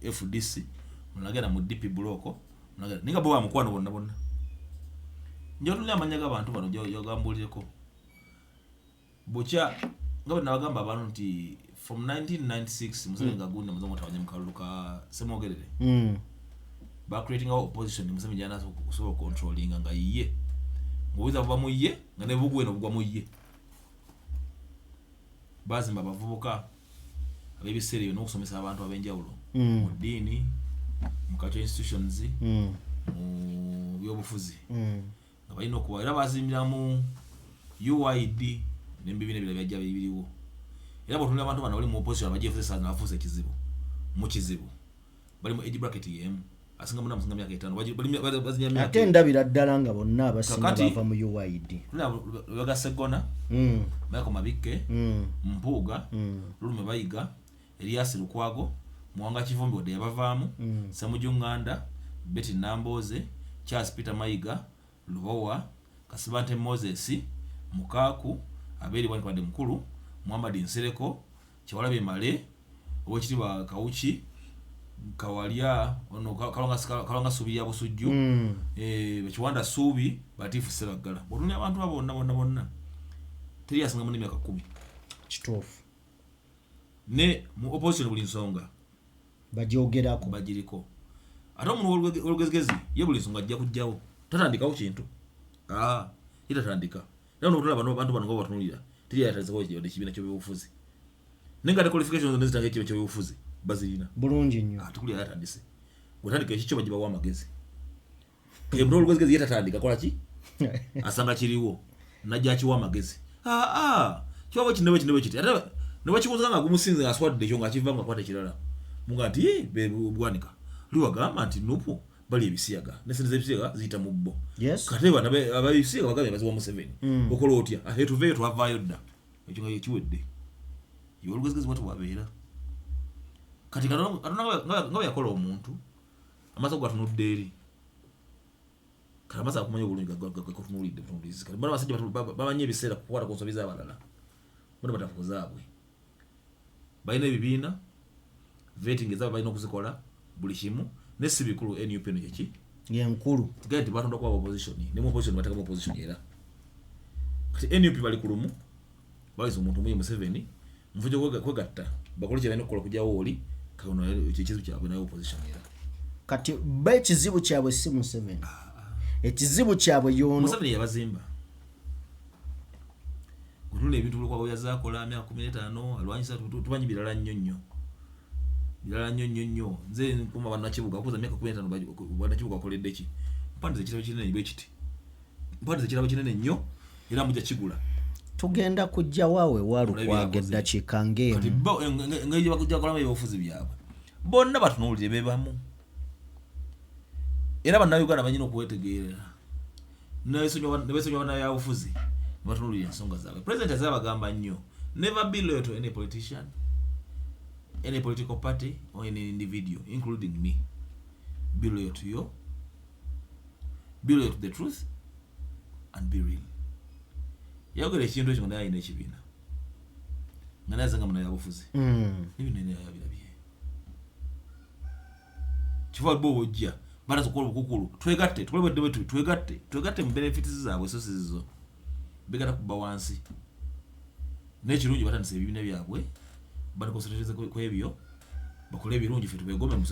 FDC munagala mu DP block munagala ninga bo bamukwano bonna njo tulya amanya g'abantu bano yogambulireko bucha nga bwe nabagamba abantu nti from 1996 muzenga gunda muzongo tawanya mukaluka semogerere ba creating our opposition musemi jana so controlling nga yiye ngowiza kuba muye nga ne bugwe no bugwa muye bazi mbavubuka abebisere yo nokusomesa abantu abenjawulo mu dini mu culture institutions mu byobufuzi nga balina okuba era bazimbira mu UID n'embibine bile byajja biriwo era botunula abantu bana bali mu opposition abajefuza nafuza ekizibu mu kizibu bali mu age bracket yemu asinga muna musinga myaka 5 bali bazinya myaka ate ndabira ddala nga bonna abasinga bava mu UID baga segona bako mabike mpuga lulume bayiga Elias Lukwago muwanga kivumbi ode yabavaamu Ssemujunganda Betty Namboze Charles Peter Mayiga Lubowa Kasibante Moses Mukaku abeli wani kwade mkulu Muhammad Nsereko Chawalabe Male Owekitiibwa Kawuki Kawalia ono kalonga subi ya busujju bakiwanda subi batifu Seragala botunya abantu abo bonna teri asinga mu myaka 10 kituufu ne mu opposition buli nsonga bajyogerako bajiriko ate omuntu olugezigezi ye buli nsonga ajja kujjawo tatandikawo kintu itatandika era n'otulaba abantu bano nga batunulira teri yataziko ekibiina ky'ebyobufuzi nenga qualifications nezitanga ekibiina ky'ebyobufuzi bazirina bulungi nnyo atukuli yatandise gutandika ekikyo bagibawa amagezi omuntu olugezigezi yetatandika kola ki asanga kiriwo najja kiwa amagezi kiwabo kinebe kiti ate ne bakikuza nga gumusinze aswadde ekyo nga kiva nga kwata kirala munga nti bwanika liwagamba nti nupo bali ebisiyaga nesente ebisiyaga ziyita mu bbo kate bana ababisiyaga bagambye baziwa mu 7 okola otya ahetuveyo twavaayo dda ekyo nga kiwedde yo olugezigezi bwatu bwabeera kati nga yakola omuntu amaze gwatunudde eri Kalamaza kumanya bulungi gakutunulidde butundulizi kale bana basajja babanye ebiseera kukwata ku nsobi z'abalala bano batafuzaabwe balina ebibiina vetting ezabo balina okuzikola buli kimu nesi bikulu NUP no kyeki yenkulu gati batonda kwa opposition ne mu opposition bataka mu opposition era kati NUP bali kulumu balizo omuntu muye Museveni mvujo kwegatta bakole kyabene kukola kujjawo oli kaona ekizibu kyabwe na opposition era kati ba ekizibu kyabwe si Museveni ekizibu kyabwe yono Museveni yabazimba kutule ebintu bulikuwa yazakola myaka 15 alwanyisa tubanyi bilala nnyonnyo nze nkuma bannakibuga okuza myaka 15 bannakibuga bakoledde ki mpandize kirabo kinene bwe kiti mpandize kirabo kinene nnyo era mujja kigula tugenda kujja waawe walukwaga eddakiika ng'emu kati ngeri bakujja kola ebyobufuzi byabwe bonna batunuulire bebamu era bannayuganda banyina okwetegeera nebesonyiwa bannabyabufuzi batunuulire ensonga zaabwe president azabagamba nnyo never be loyal to any politician, any political party or any individual, including me. Be loyal to you, be loyal to the truth, and be real. Yagole ekintu ekyo naye ine ekibiina nga nazanga muna yabufuzi n'ibinene yabirabye kiva bo ojja baraza kola bukukulu twegatte tukolebedde wetu twegatte mu benefits zaabwe so sizo bigata kuba wansi n'ekirungi batandise ebibiina byabwe bali konsentreze ku ebyo bakole ebirungi ffe tubegome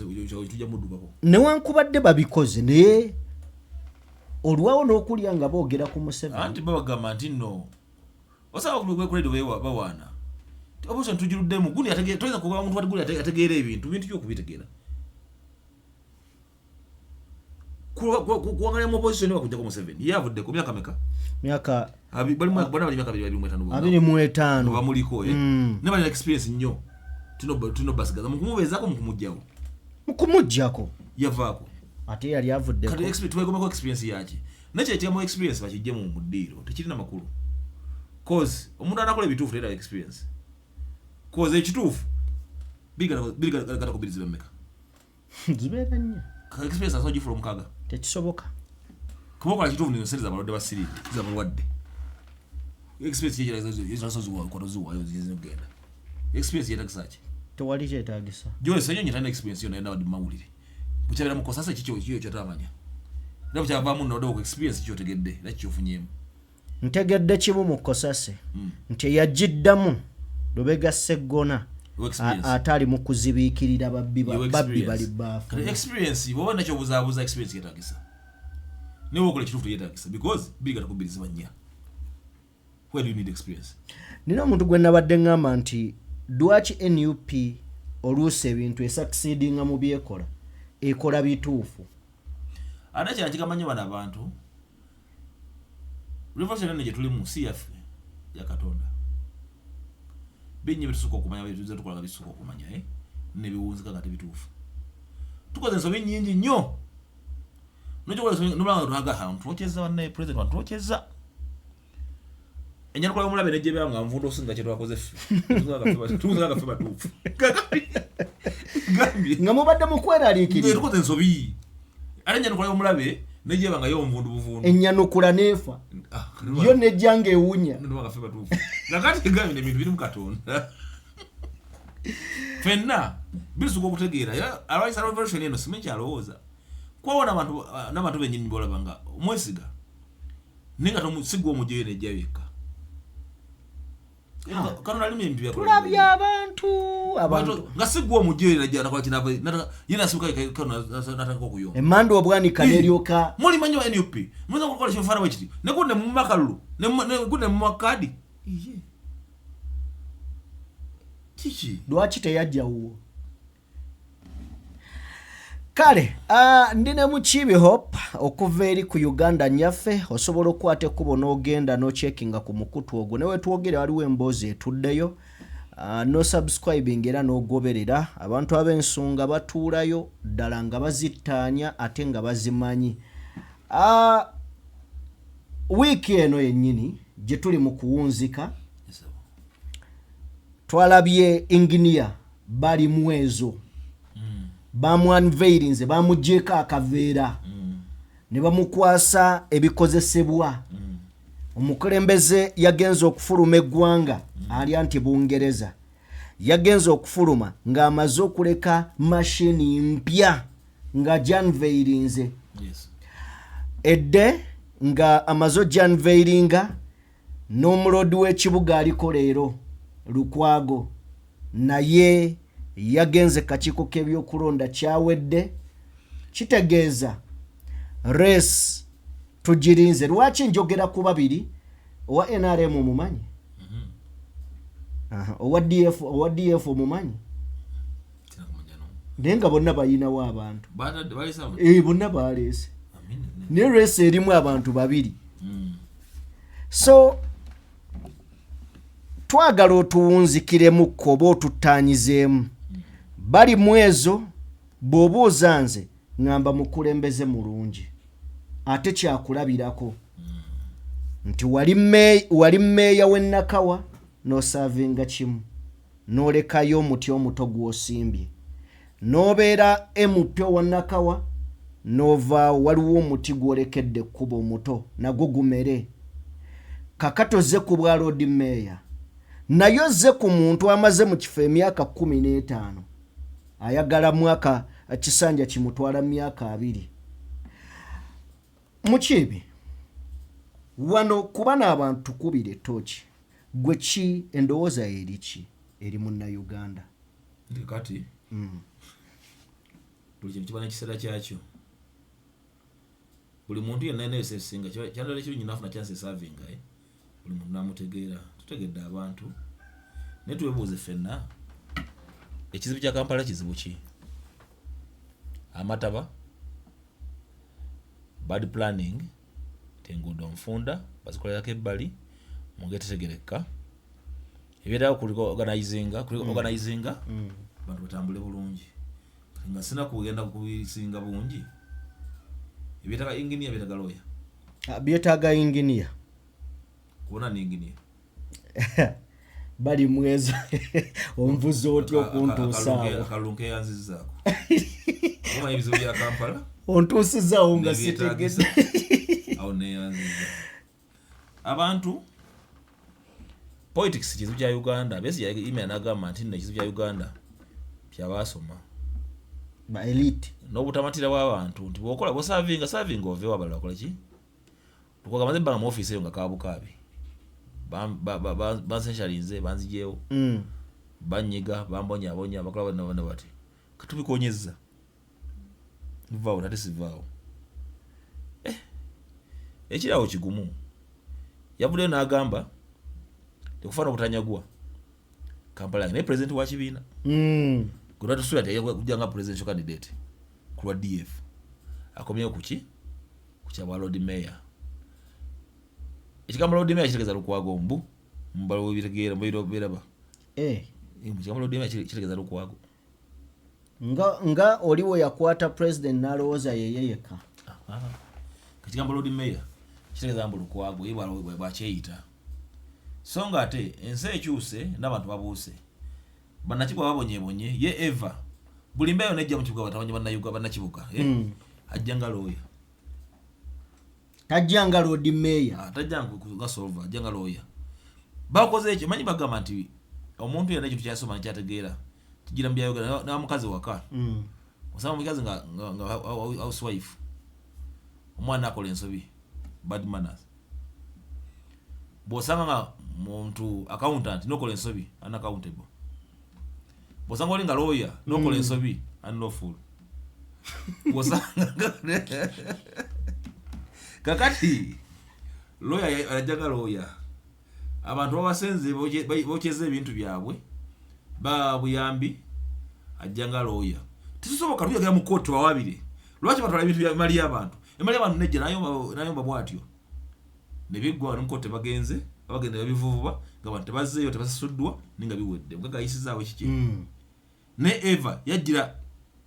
tujja muddukako newankubadde babikoze naye olwawo n'okulya nga boogera ku Museveni anti babagamba nti no osaba kwekoledde bawaana opposition tugiruddemu gundi toyinza kuba omuntu wati gundi ategeera ebintu kyokubitegeera kuwangalira mu opposition ne bakujja ku Museveni yavudde ku myaka meka myaka bali myaka 25 bamuliko ne bali experience nnyo tuno basigaza mukumubeezako mukumujjako yavaako ate yali avudde kati experience twegomako experience yaki nakyo ekyamu experience bakijje mu mudiiro tekirina makulu cause omuntu anakola ebituufu era experience cause ekituufu biligata kubiriziba mmeka zibeera nnyo experience asoji from mukaga tekisoboka kubokola ekituufu ninseriza abalwadde basiridi kiza balwadde experience yekirazozizwayo zizigenda experience yetagisaki tewali kyetagisa Joyce enyo nyitana experience yona yenda mawulire bukyabera mukosasa kicho kyotamanya ndabo kyavamu nodo ku experience kyo tegedde nakyofunyemu ntegedde kimu mukosase nti yajiddamu Lubega Seggona atali mu kuzibiikirira babbi bali bafu experience bo nakyo buzaabuza experience yetagisa niwo okole kituufu yetagisa because biga takubiriza nya where do you need experience nino omuntu gwe nabadde ngamba nti dwaki NUP oluusi ebintu esucceedinga mu byekola ekola bituufu ate kyakikamanya bana abantu revolution ene gye tuli mu CF ya Katonda binye bitusuka okumanya bituze tukola bitusuka okumanya nebiwunzika kati bituufu tukoze ensobi nnyingi nnyo nojokola nomulanga tuhaga hantu twokeza wanne president wantuokeza enyanukola omulabe nejje byanga nvundo osinga kye twakoze ffe tuzaga ffe batuufu nga mubadde mukweraliikirira tukoze ensobi ate enyanukola omulabe nejje byanga yo nvundu buvundu ennyanukula neefa yo nejjanga ewunya tuzaga ffe batuufu nakati gambi nebintu biri mu Katonda fenna bisuka okutegeera alwanyisa revolution eno simanyi kyalowooza kwawona n'abantu bennyini bolabanga omwesiga naye nga tomusigwa omugyeyo nejja yekka Katonda alimu ebintu byakola tulabye abantu nga sigwa omugyeyo najja nakola kinava yena asibuka natandika okuyomba emmanda obwanika neryoka mulimanyi wa NUP muyinza kukola kimufaana bwe kiti negunde mu makalulu negunde mu makadi kiki lwaki teyajjawo kale ndine mukibi hope okuva eri ku Uganda nyaffe osobola okukwata ekkubo n'ogenda n'ocheckinga ku mukutu ogwo newe twogere waliwo emboozi etuddeyo no subscribing era n'ogoberera abantu ab'ensonga batuulayo ddala nga bazittaanya ate nga bazimanyi wiiki eno yennyini gye tuli mu kuwunzika twalabye engineer bali mwezo bamu unveilinze bamugjeeko akaveera ne bamukwasa ebikozesebwa omukulembeze yagenza okufuluma eggwanga ali anti Bungereza yagenza okufuluma ng'amaze okuleka mashini mpya nga janveirinze edde nga amazo janveiringa n'omulodi w'ekibuga aliko leero Lukwago naye yagenze kakiiko k'ebyokulonda kyawedde kitegeeza race tugirinze. Lwaki njogera ku babiri owa NRM omumanyi owa DF omumanyi naye nga bonna bayinawo abantu bonna baleese naye race erimu abantu babiri. So twagala otuwunzikiremukko oba otutaanyizeemu bali mu ezo bw'obuuza nze ngamba mukulembeze mulungi ate kyakulabirako nti wali mmeeya w'e Nakawa n'osaavinga kimu n'olekayo omuti omuto gw'osimbye n'obeera MP wa Nakawa n'ovaawo waliwo omuti gw'olekedde ekkubo omuto nagwo gumere kakato ze ku bwa Lord Mayor naye ze ku muntu amaze mu kifo emyaka 15 ayagala mwaka kisanja kimutwala myaka 2 mukibi wano kuba n'abantu kubire tochi gwe ki endowooza eriki eri munna Uganda kati buli kintu kiba n'ekiseera kyakyo buli muntu yenna neesesinga kyandala kirungi nafuna chance serving buli muntu namutegeera tutegedde abantu naye tuwebuuze ffenna ekizibu kya Kampala kizibu ki amataba bad planning tengundo nfunda bazikolerako ebbali mungetetegereka ebyerawo kuliko organizinga bantu batambule bulungi nga sina kugenda kubisinga bungi ebyetaaga engineer byetaaga lawyer byetaaga engineer kubona ni engineer bali mwezi omvuze otyo okuntuusaawo akalunke yanzizaako omanyi ebizibu bya Kampala ontuusizaawo nga sitegedde awo neyanziza abantu politics kizibu kya Uganda besi email nagamba nti ekizibu kya Uganda kyabasoma ba elite n'obutamatira bw'abantu nti bwokola serving oveewo abalala bakola ki tukogamaze ebbanga mu office eyo nga kaabukaabi bansenshalinze banzijeewo banyiga bambonyabonya bakola bonna bati katubikonyezza nvaawo nate sivaawo ekirawo kigumu yavuddeyo n'agamba tekufaana obutanyagwa Kampala naye president wa kibiina gwe tusuula teyakujja nga presidential candidate ku lwa DF akomyewo kuki ku kya bwa Lord Mayor ekigamba Lord Mayor kitegeeza Lukwago mbu mbalo webitegeera mbairo biraba ekigamba Lord Mayor kitegeeza Lukwago nga oliwo yakwata president n'alowooza yeye yekka ekigamba Lord Mayor kitegeeza mbu Lukwago ye bwakyeyita so nga ate ensi ekyuse n'abantu babuuse bannakibwa babonyebonye ye eva buli mbeeyo nejja mu kibuga batabonye bannakibuga ajja nga lawyer tajja nga Lord Mayor tajja nga solver ajja nga lawyer bakoze ekyo manyi bagamba nti omuntu yenna ekintu kyasoma nekyategeera kigira mu byayoga n'amukazi waka osanga omukazi nga housewife omwana akola ensobi bad manners bw'osanga nga muntu accountant nokola ensobi unaccountable bw'osanga oli nga lawyer nokola ensobi unlawful bw'osanga kakati lawyer ajjaga lawyer abantu babasenze bokyeza ebintu byabwe babuyambi ajja nga lawyer tetusoboka tuyogera mu kooti wawabire lwaki batwala ebintu by'emali y'abantu emali y'abantu nejja nayomba bwatyo nebiggwa mu kooti bagenze abagenda babivuuba nga abantu tebazzeeyo tebasasuddwa ninga biwedde mugaga ayisizaawo ekiki ne eva yajjira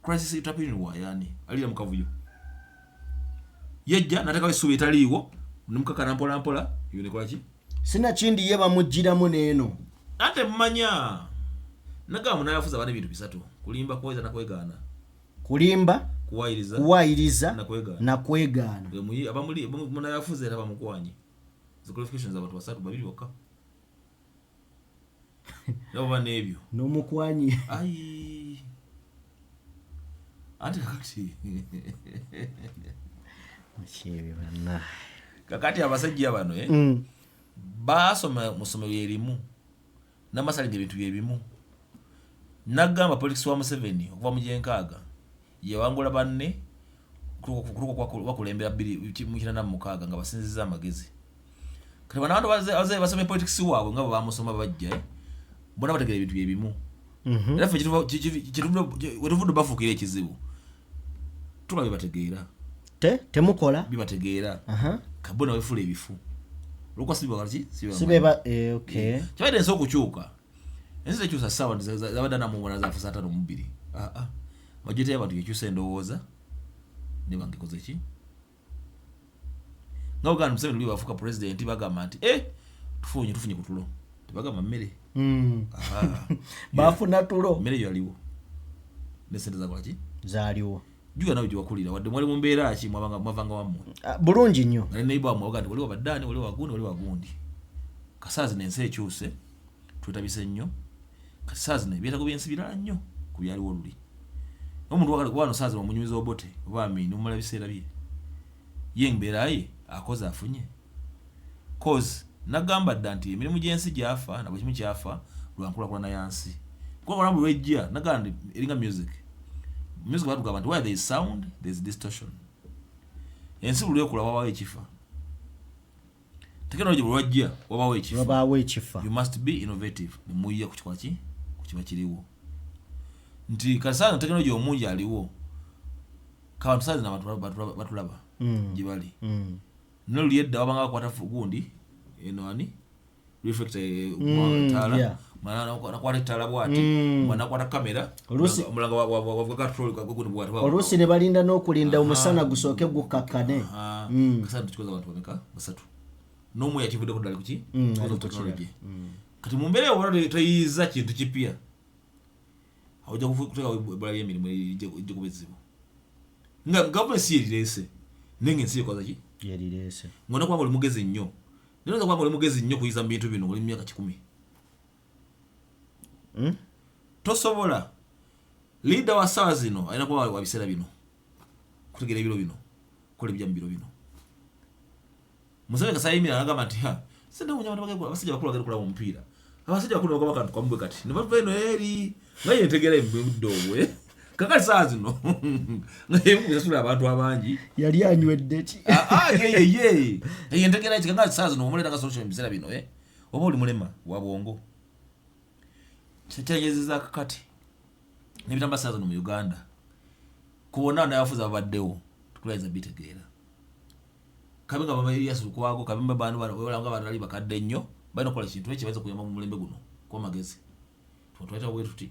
crisis tribunal wayani alira mu kavuyo yajja nataka essuubi etaliiwo nimukakana mpola yunekolaki sina kindi ye bamugiramu neeno ate mmanya nagamba munayafuza abaana ebintu bisatu kulimba kuweza na kwegaana kulimba kuwayiriza na kwegaana abamuli muna yafuze era bamukwanye the qualifications abantu basatu babiri bokka nabo banebyo n'omukwanyi ai ati kakati abasajja bano basoma musomero erimu n'amasalinga ebintu byebimu nagamba politics wa Museveni okuva mu Jenkaaga yewangula banne bakulembera mu 1996 nga basinziza amagezi kati bana abantu basome politics waabwe nga bamusoma bajja bona bategera ebintu byebimu era ffe wetuvuddde bafuukira ekizibu tuba bibategeera temukola bibategeera kabona wefula ebifu lukwa sibeba okay kyabaire ensi okukyuka ensi tekyusa ssaawa zabadda namubona zaafu saa 5:02 majority y'abantu yekyusa endowooza ne bangikoze ki nga Uganda Museveni luli bafuuka president bagamba nti tufunye kutulo tebagamba mmere bafuna tulo mmere yaliwo ne sente zakola ki zaaliwo juga nawe gyewakulira wadde mwali mu mbeera ki mwavanga wammwe bulungi nnyo nali neighbor mwaga nti waliwo baddaani waliwo wagundi kasaazi n'ensi ekyuse twetabise nnyo kasaazi nebyetaago byensi birala nnyo ku byaliwo luli omuntu wano saazi omunyumiza obote oba amini omumala biseera bye ye mbeera ye akoze afunye cause nagamba dda nti emirimu gy'ensi gyafa nabwe kimu kyafa lwankulaakulana yansi kuba mulambu lwejja nagamba eringa music batugamba nti where there is sound there is distortion ensi buli ekula wabawo ekifa technology buli wajja wabawo ekifa you must be innovative nemuyiya ku kiba kiriwo nti kasana technology omungi aliwo kabantu saazi n'abantu batulaba gye bali noluli edda wabanga bakwata gundi eno ani reflector tala nakwata ettala bwati nakwata kamera omulanga wa control gundi bwati oluusi ne balinda n'okulinda omusana gusooke gukakkane kasana tukikoza abantu bameka basatu n'omu yakivuddeko ddala kuki technology kati mu mbeera yobona teyiiza kintu kipya ojja kuteeka ebbala ly'emirimu ejja kuba ezibu nga gavumenti yerirese nenga ensi ekoza ki yerirese ng'ona kubanga oli mugezi nnyo ninoza kubanga oli mugezi nnyo kuyiza mu bintu bino oli mu myaka 10 tosobola leader wa saa zino alina kuba wa biseera bino kutegeera ebiro bino kola ebijja mu biro bino Museveni kasayimira agamba nti sente abasajja bakulu bagenda kulaba omupiira abasajja bakulu bagamba kantu kamubwe kati ne bava eno eri nga yentegeera ebudde obwe kakati saa zino nga yebisasula abantu abangi yali anywedde ki yentegeera ki kakati saa zino omuleta nga solution ebiseera bino oba oli mulema wa bwongo kyekyanyezeza kakati n'ebitamba saa zino mu Uganda kubona n'abafuzi ababaddewo tukulaiza bitegeera kabe nga bamaliyasu kwago kabe bantu balanga abantu ali bakadde nnyo balina okukola kintu ekyo baza kuyamba mu mulembe guno kwa magezi twetweta bwe tuti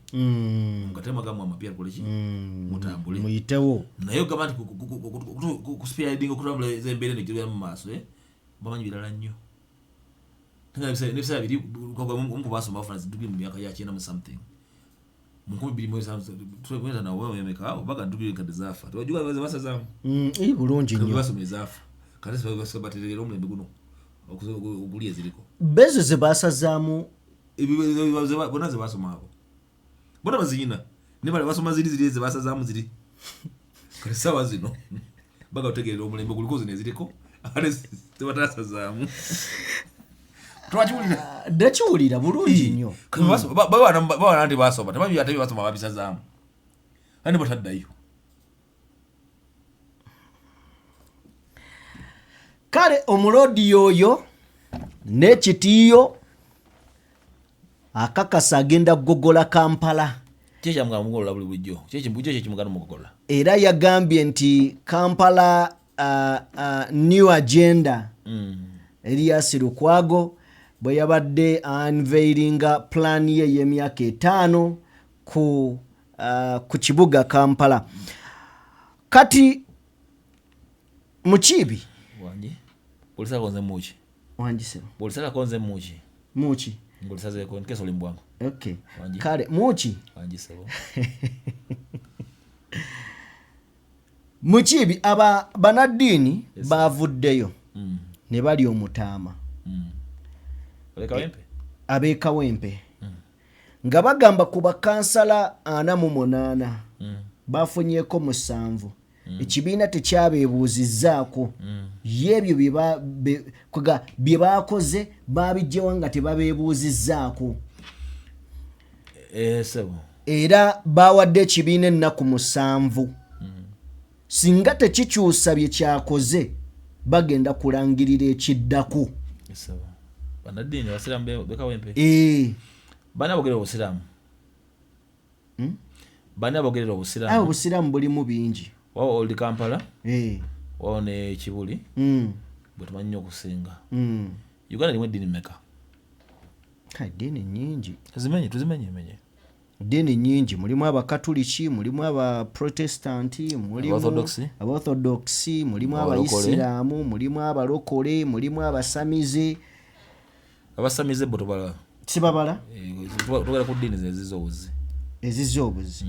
mukatema gamu amapya kole ki mutambule muyitewo nayo gamba nti ku speeding okutambula zembere ne gyo mu maaso bamanyi birala nnyo tanga nebisa biri kwa mu basoma bafuna zidubi mu myaka ya 9 mu something mu 2000 na wewe yemeka obaga dubi kade zafa twajuga baza basazamu bulungi nnyo basoma zafa kale bategeera omulembe guno okulia ziriko bezo ze basazaamu bona ze basoma abo bona baziyina ne bale basoma ziri ze basazaamu ziri kale sawa zino baga otegeera omulembe guliko zino ziriko ale tebatasazaamu twakiwulira ndakiwulira bulungi nnyo bawana nti basoma tebabi basoma babisazaamu ani bataddayo kale omulodi oyo n'ekitiiyo akakasa agenda kugogola Kampala kyekyamugogola buli bulijjo kyekimugana mugogola era yagambye nti Kampala new agenda Elias Lukwago bwe yabadde unveilinga plan ye y'emyaka 5 ku kibuga Kampala kati mukibi wangi polisa konze muchi wanjise polisa konze muchi ngolisa zeko nkeso limbwangu okay kale muchi wanjise bo mukibi aba banaddiini bavuddeyo ne bali omutaama ab'ekawempe nga bagamba ku bakansala 48 bafunyeeko 7 ekibiina tekyabeebuuzizzaako y'ebyo bye baakoze baabijjewa nga tebabeebuuzizzaako era baawadde ekibiina ennaku 7 singa tekikyusa bye kyakoze bagenda kulangirira ekiddako. Banaddiini abasiraamu bekawempe bana bogerera obusiraamu bana bogerera obusiraamu obusiraamu bulimu bingi wao oli Kampala wao ne Kibuli bwe tumanyi nnyo okusinga Uganda limu eddiini mmeka? Eddiini nnyingi tuzimenye dini nyingi mulimu abakatuliki mulimu abaprotestanti mulimu abaorthodoxi mulimu abaisiraamu mulimu abalokole mulimu abasamize botobala sibabala tugera ku dini ezizobuzi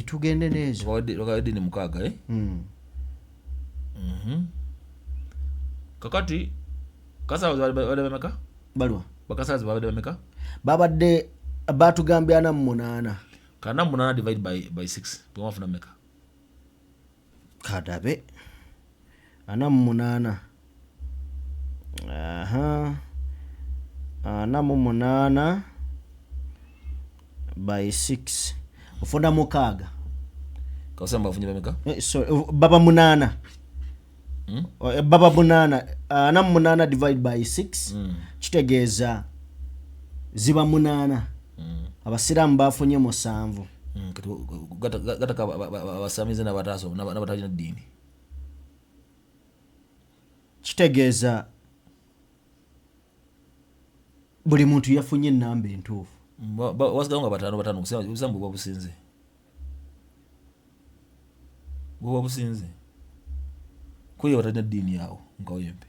tugende nezo wakati dini mukaaga kakati kasabazi babadde bameka balwa bakasabazi babadde bameka babadde batugambye 48 kana 48 divide by 6 bwafuna meka kadabe 48 48 by 6 ufuna mukaaga kasamba bafunye meka baba munana baba munana 48 divide by 6 kitegeeza ziba 8 abasiraamu bafunye 7 gataka abasamize n'abatalina ddiini kitegeeza buli muntu yafunye ennamba entuufu wasigawo nga 5 obusambu bwa businze kuyo batalina ddiini yawo nkawempe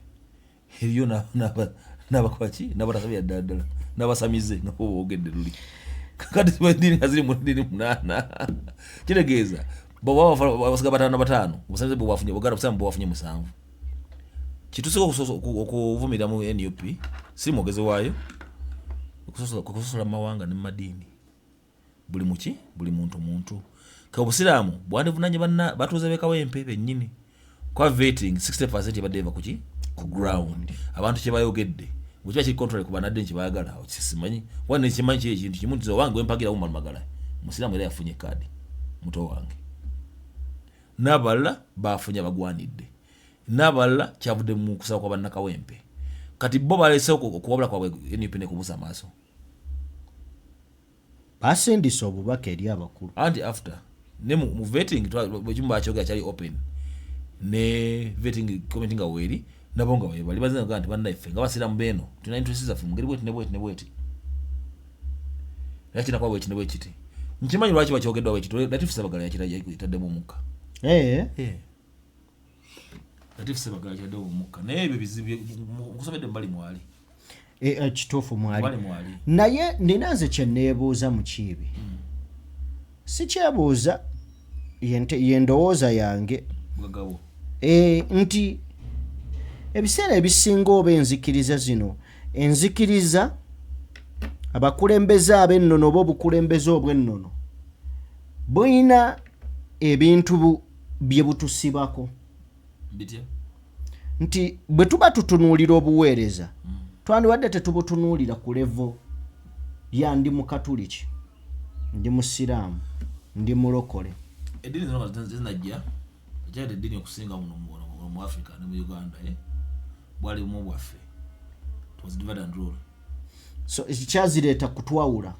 eriyo n'abakwaki n'abatasabira ddala n'abasamize nga boogedde luli kakati ddiini nga ziri mu ddiini 8 kitegeeza basiga 5 obusamize bwebafunye buganda obusamu bwebafunye 7 kitusobola okuvumira mu NUP si mwogezi waayo okusosola mawanga ne madiini buli muntu ka obusiraamu bwandivunanye batuuze bekawempe bennyini kwa vetting 60% yabadde eva ku ground abantu kyebayogedde bwekiba kiri control ku banadde nkibayagala okisimanyi wane kimanyi kye ekintu kimu ntizo wange wempagira wumalumagala musiraamu era yafunye kaadi muto wange n'abalala bafunye abagwanidde n'abalala kyavudde mu kusaba kwa bannakawempe kati bo balese okuwabula kwabwe NUP ne kubuusa amaaso basindisa obubaka eri abakulu anti after ne mu vetting bwekimu bakyogera kyali open ne vetting committee nga weeri nabo nga bali bazinga nti bannaffe nga basiraamu beeno tulina interest zaffe mu ngeri bweti era kina kwabwe kino bwekiti nkimanyi lwaki bakyogeddwa bwekiti Latifu Ssebaggala yakitaddemu omukka Latifu Ssebaggala yakitaddemu omukka naye ebyo bizibu nkusomedde mbali mwali kituufu mwali naye nina nze kyenneebuuza mu kiibi sikyebuuza yendowooza yange nti ebiseera ebisinga oba enzikiriza zino enzikiriza abakulembeze ab'ennono oba obukulembeze obw'ennono bulina ebintu bye butusibako nti bwe tuba tutunuulira obuweereza twandibadde tetubutunuulira ku levo ya ndi mukatuliki ndi musiraamu ndi mulokole eddiini zino zinajja ekyali eddiini okusinga mu Africa ne mu Uganda bwali bumu bwaffe it was divide and rule so ekyazireeta kutwawula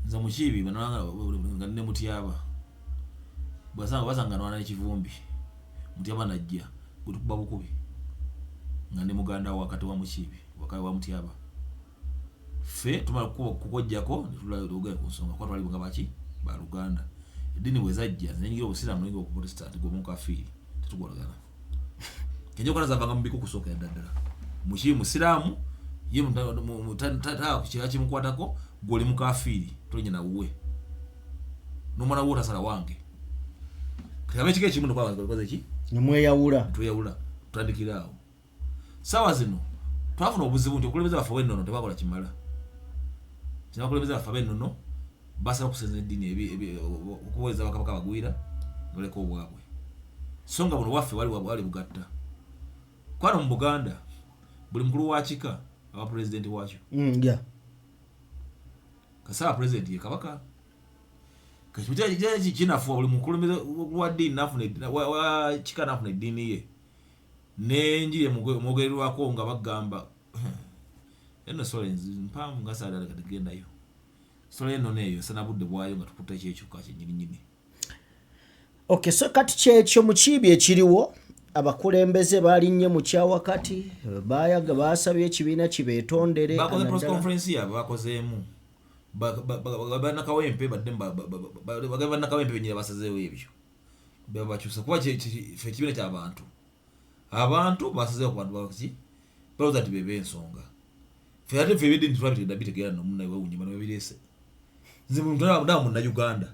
nze mukiibi nga nne mutyaba basanga nwana n'ekivumbi mutyaba najja gwe tukuba bukubi nga ndi muganda wakati wa mukiibi wakati wa mutyaba ffe tumala kukojjako netulagera ku nsonga kwa twali nga baki ba Luganda eddiini bwe zajja zinyigira obusiraamu noyinga okuprotestant gwe mukafiiri tetugwalagana kenja okala zavanga mu bikuku kusooka yaddala mukiibi musiraamu ye kira kimukwatako gwoli mukafiiri tolinye nawuwe n'omwana wo tasala wange Kabe chike chimuno kwa koze chi nimweyawula tuyawula tutandikirawo sawa zino twafuna obuzibu nti okulembeza bafa wennono tebakola kimala kina okulembeza bafa bennono basa okusenza eddiini okuweza bakabaka bagwira noleka obwabwe songa buno waffe wali bugatta kwana mu Buganda buli mukulu wa kika aba president wakyo yeah kasaba president ye kabaka kachimutya kinafuwa buli mukulu wa ddiini nafuna wa kika nafuna eddiini ye nenjire mwogererwako nga bagamba eno solenzi mpamu nga saadala katigendayo sole eno neyo sanabudde bwayo nga tukuta kyekyo kakyenyininyini. Okay, so kati kyekyo mu kibi ekiriwo abakulembeze balinnye mu kyawakati bayaga basabye ekibiina kibeetondere bakoze press conference yabwe bakozeemu banakawempe banakawempe benyera basazeewo ebyo babakyusa kuba fe ekibiina ky'abantu abantu basazeewo ku bantu baki balowooza nti bebe ensonga fe ate fe ebidde ntitwabitenda bitegeera nomunnaye wewunyuma nebabirese nze mutunda munna Uganda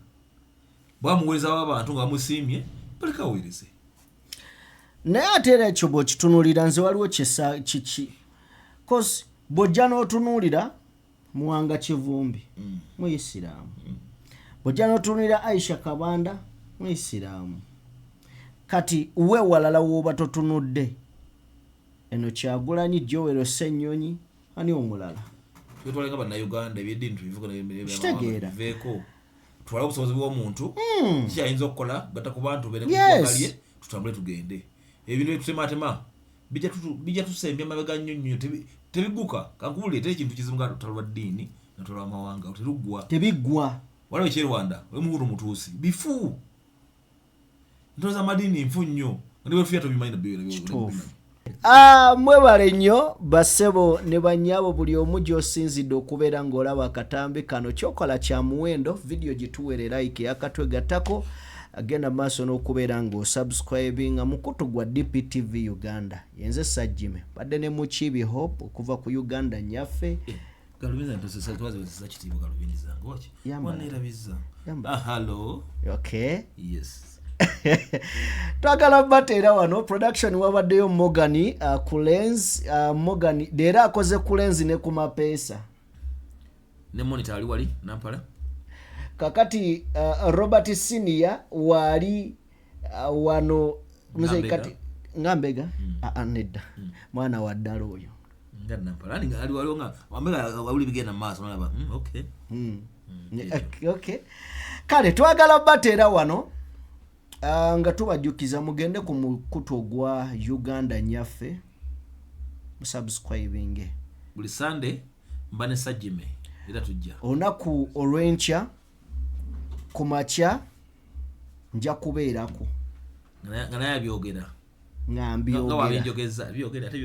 bwamuweereza w'abantu nga bamusiimye balekaweereze naye ate era ekyo bw'okitunulira nze waliwo kiki cause bw'ojja n'otunuulira Muwanga Kivumbi Muyisiraamu bw'ojja n'otunuulira Aisha Kabanda Muyisiraamu kati uwe walala w'oba totunudde eno Kyagulanyi Joel Ssennyonyi ani omulala twetwalenga bannayuganda ebyeddiini kitegeera tubiveeko twala obusobozi bw'omuntu kikyayinza okukola gatta ku bantu benekalye tutambule tugende ebintu ebitutematema bijja tusembya mabega nnyo tebigguka kankubuleetera ekintu kizibu nga talwa ddiini natolwa amawanga tebiggwa waliwo ekyerwanda omuhuru mutuusi bifu ntoza amadini nfu nnyo ndibwetuya tobimanyi mwebale nnyo basebo ne bannyabo buli omu gy'osinzidde okubeera ng'olaba akatambi kano kyokola kya muwendo vidiyo gituweere like yakatwe gattako agenda maaso n'okubeera ng'osubscribinga mukutu gwa DPTV Uganda yenze Sajjime badde ne Mukibi Hope okuva ku Uganda nyaffe Galubiza ntosesa twaze kitiibwa Galubiza ngoki wanerabiza hello okay yes twagala bateera wano production wabaddeyo Morgan ku lens Morgan dera akoze ku lens ne ku mapeesa ne monitor ali wali nampala kakati Robert Senior wali wano muzekati ngambega nedda mwana wa ddala oyo nampala ali wali nga wambega wali bigenda maaso nalaba okay okay kale twagala bateera wano nga tubajjukiza mugende ku mukutu ogwa Uganda nyaffe subscribing buli Sunday mbane Sajjime era tujja onaku olwenkya ku makya nja kubeerako nga naye abyogera nga wabinjogeza byogere ate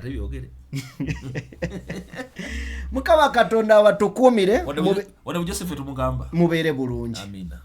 byogere Mukama Katonda abatukuumire wade Joseph tumugamba mubeere bulungi amina.